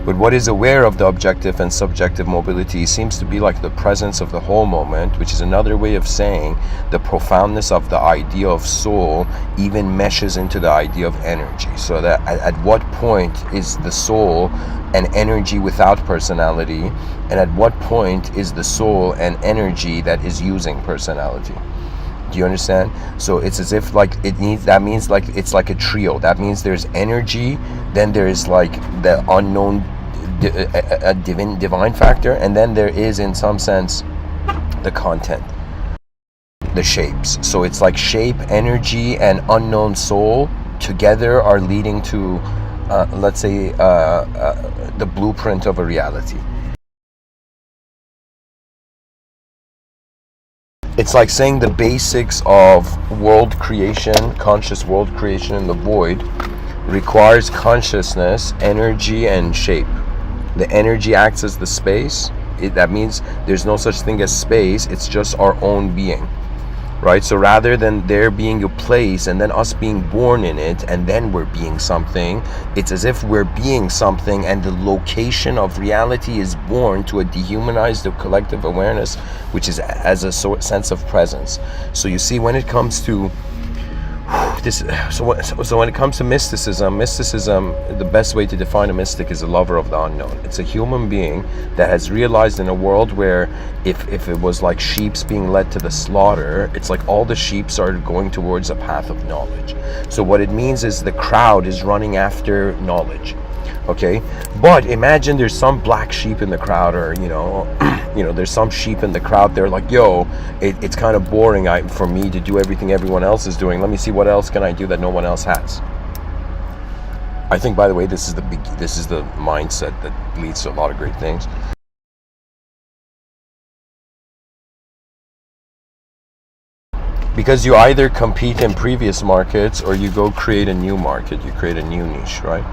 But what is aware of the objective and subjective mobility seems to be like the presence of the whole moment, which is another way of saying the profoundness of the idea of soul even meshes into the idea of energy. So that at what point is the soul an energy without personality, and at what point is the soul an energy that is using personality? Do you understand? So it's as if like that means like it's like a trio. That means there's energy, then there's like the unknown a divine factor, and then there is in some sense the content, the shapes. So it's like shape, energy, and unknown soul together are leading to let's say the blueprint of a reality. It's like saying the basics of world creation, conscious world creation in the void, requires consciousness, energy, and shape. The energy acts as the space. That means there's no such thing as space, it's just our own being. Right? So rather than there being a place and then us being born in it and then we're being something, it's as if we're being something and the location of reality is born to a dehumanized collective awareness, which is as a sense of presence. So you see, when it comes to this, so when it comes to mysticism, the best way to define a mystic is a lover of the unknown. It's a human being that has realized in a world where if it was like sheeps being led to the slaughter, it's like all the sheeps are going towards a path of knowledge. So what it means is the crowd is running after knowledge. Okay, but imagine there's some black sheep in the crowd, or there's some sheep in the crowd. They're like, yo, it's kind of boring for me to do everything everyone else is doing. Let me see what else can I do that no one else has. I think, by the way, this is the mindset that leads to a lot of great things. Because you either compete in previous markets or you go create a new market. You create a new niche, right?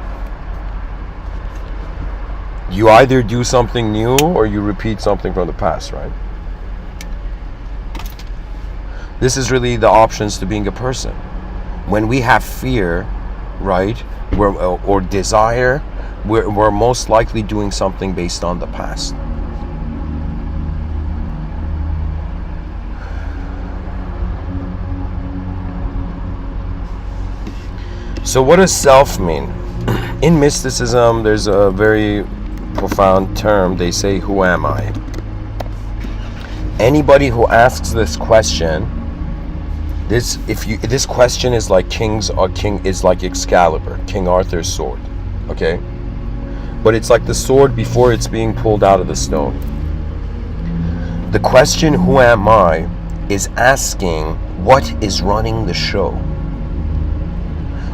You either do something new or you repeat something from the past, right? This is really the options to being a person. When we have fear, right, or desire, we're most likely doing something based on the past. So what does self mean? In mysticism, there's a very profound term. They say, who am I? Anybody who asks this question, this question is like is like Excalibur, King Arthur's sword, okay? But it's like the sword before it's being pulled out of the stone. The question, who am I, is asking what is running the show.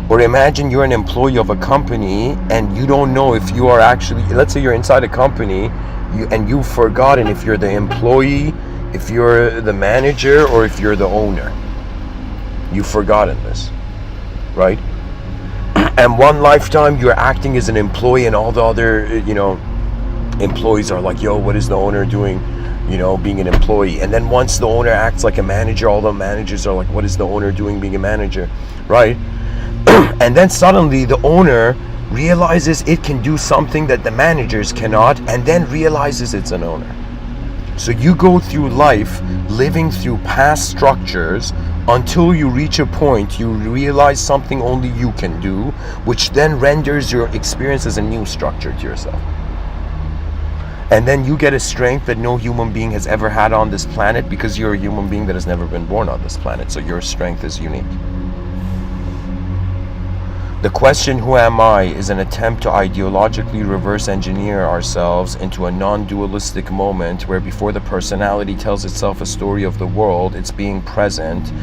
Or imagine you're an employee of a company and you don't know if you are actually, let's say you're inside a company and you've forgotten if you're the employee, if you're the manager, or if you're the owner. You've forgotten this, right? And one lifetime you're acting as an employee and all the other, employees are like, yo, what is the owner doing? Being an employee. And then once the owner acts like a manager, all the managers are like, what is the owner doing being a manager, right? And then suddenly the owner realizes it can do something that the managers cannot, and then realizes it's an owner. So you go through life living through past structures until you reach a point you realize something only you can do, which then renders your experience as a new structure to yourself. And then you get a strength that no human being has ever had on this planet, because you're a human being that has never been born on this planet. So your strength is unique. The question, who am I, is an attempt to ideologically reverse engineer ourselves into a non-dualistic moment where before the personality tells itself a story of the world, it's being present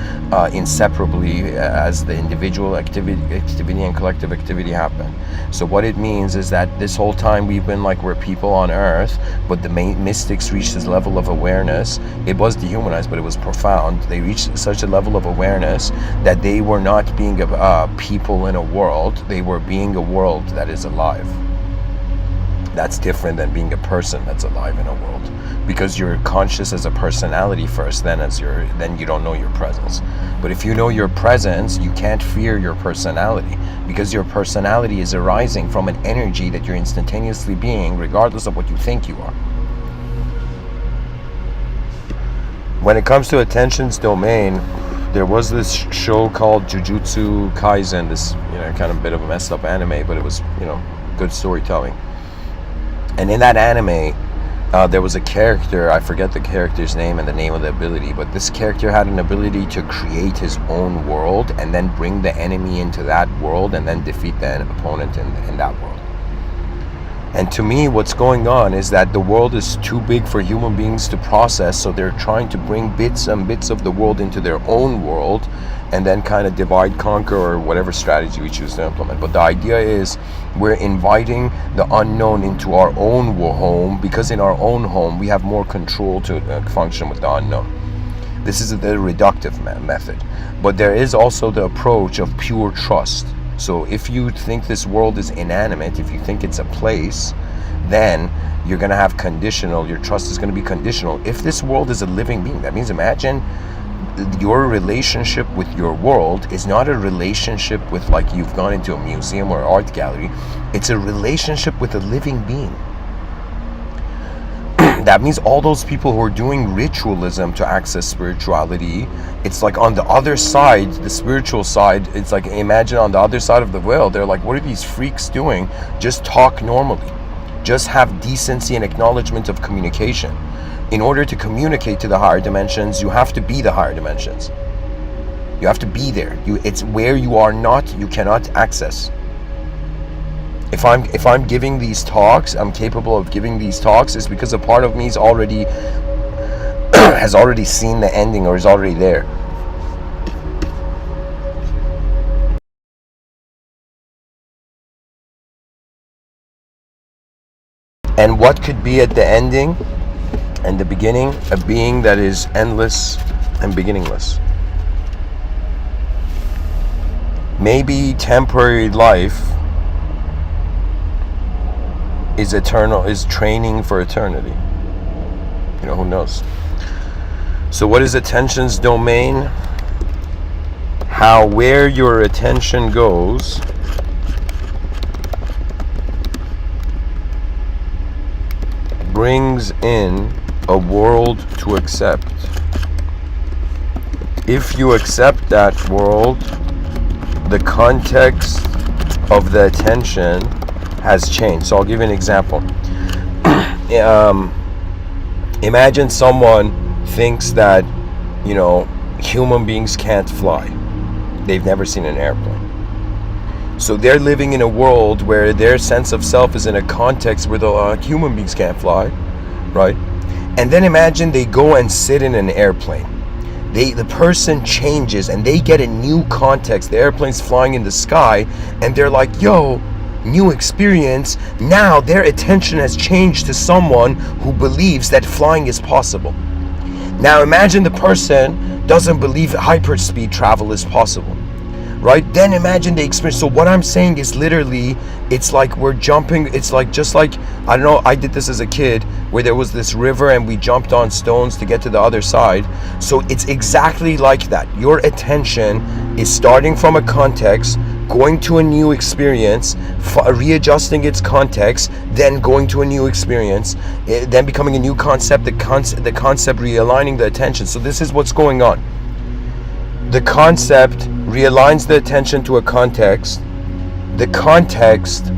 inseparably as the individual activity and collective activity happen. So what it means is that this whole time we've been like we're people on earth, but the mystics reached this level of awareness. It was dehumanized, but it was profound. They reached such a level of awareness that they were not being people in a world, they were being a world that is alive. That's different than being a person that's alive in a world, because you're conscious as a personality first, then you don't know your presence. But if you know your presence, you can't fear your personality, because your personality is arising from an energy that you're instantaneously being, regardless of what you think you are. When it comes to attention's domain, there was this show called Jujutsu Kaisen, this kind of bit of a messed up anime, but it was good storytelling. And in that anime, there was a character, I forget the character's name and the name of the ability, but this character had an ability to create his own world and then bring the enemy into that world and then defeat the opponent in that world. And to me, what's going on is that the world is too big for human beings to process, so they're trying to bring bits and bits of the world into their own world and then kind of divide, conquer, or whatever strategy we choose to implement. But the idea is we're inviting the unknown into our own home, because in our own home we have more control to function with the unknown. This is the reductive method. But there is also the approach of pure trust. So if you think this world is inanimate, if you think it's a place, then you're going to have conditional, your trust is going to be conditional. If this world is a living being, that means imagine your relationship with your world is not a relationship with like you've gone into a museum or art gallery. It's a relationship with a living being. That means all those people who are doing ritualism to access spirituality, it's like on the other side, the spiritual side, it's like imagine on the other side of the veil, they're like, what are these freaks doing? Just talk normally. Just have decency and acknowledgement of communication. In order to communicate to the higher dimensions, you have to be the higher dimensions. You have to be there. It's where you are not, you cannot access. If I'm giving these talks, I'm capable of giving these talks, is because a part of me is already has already seen the ending or is already there. And what could be at the ending and the beginning? A being that is endless and beginningless. Maybe temporary life is eternal, is training for eternity. Who knows? So what is attention's domain? Where your attention goes brings in a world to accept. If you accept that world, the context of the attention has changed. So I'll give you an example. Imagine someone thinks that, human beings can't fly. They've never seen an airplane. So they're living in a world where their sense of self is in a context where the human beings can't fly, right? And then imagine they go and sit in an airplane. The person changes and they get a new context. The airplane's flying in the sky and they're like, yo, new experience. Now their attention has changed to someone who believes that flying is possible. Now imagine the person doesn't believe hyperspeed travel is possible, right? Then imagine the experience. So what I'm saying is literally, it's like we're jumping. It's like, just like, I don't know, I did this as a kid where there was this river and we jumped on stones to get to the other side. So it's exactly like that. Your attention is starting from a context, going to a new experience, readjusting its context, then going to a new experience, then becoming a new concept, the concept realigning the attention. So this is what's going on. The concept realigns the attention to a context. The context,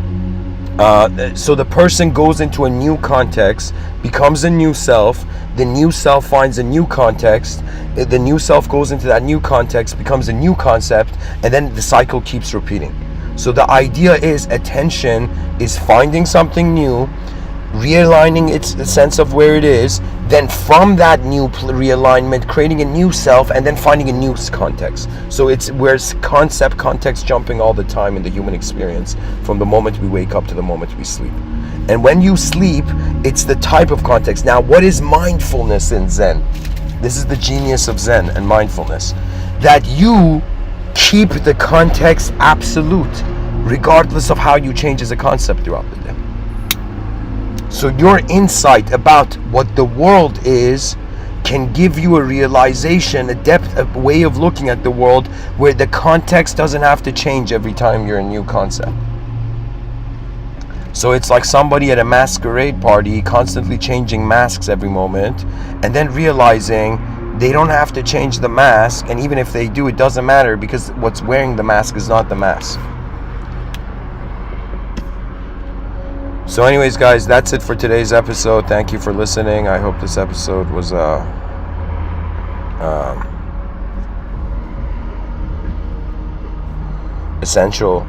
so the person goes into a new context, becomes a new self. The new self finds a new context. The new self goes into that new context, becomes a new concept, and then the cycle keeps repeating. So the idea is attention is finding something new, realigning its sense of where it is, then from that new realignment creating a new self, and then finding a new context. So it's where's context jumping all the time in the human experience, from the moment we wake up to the moment we sleep. And when you sleep, it's the type of context. Now, what is mindfulness in Zen? This is the genius of Zen and mindfulness, that you keep the context absolute regardless of how you change as a concept throughout the day. So your insight about what the world is can give you a realization, a depth, a way of looking at the world where the context doesn't have to change every time you're a new concept. So it's like somebody at a masquerade party constantly changing masks every moment, and then realizing they don't have to change the mask, and even if they do, it doesn't matter because what's wearing the mask is not the mask. So anyways, guys, that's it for today's episode. Thank you for listening. I hope this episode was essential.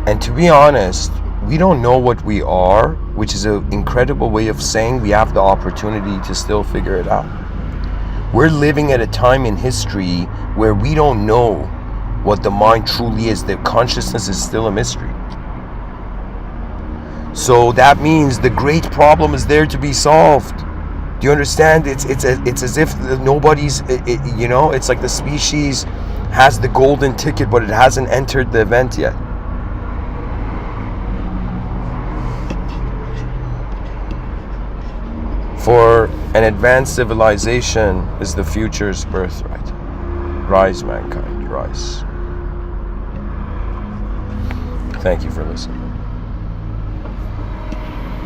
And to be honest, we don't know what we are, which is an incredible way of saying we have the opportunity to still figure it out. We're living at a time in history where we don't know what the mind truly is. The consciousness is still a mystery. So that means the great problem is there to be solved. Do you understand? It's as if nobody's, it's like the species has the golden ticket, but it hasn't entered the event yet. For an advanced civilization is the future's birthright. Rise, mankind, rise. Thank you for listening.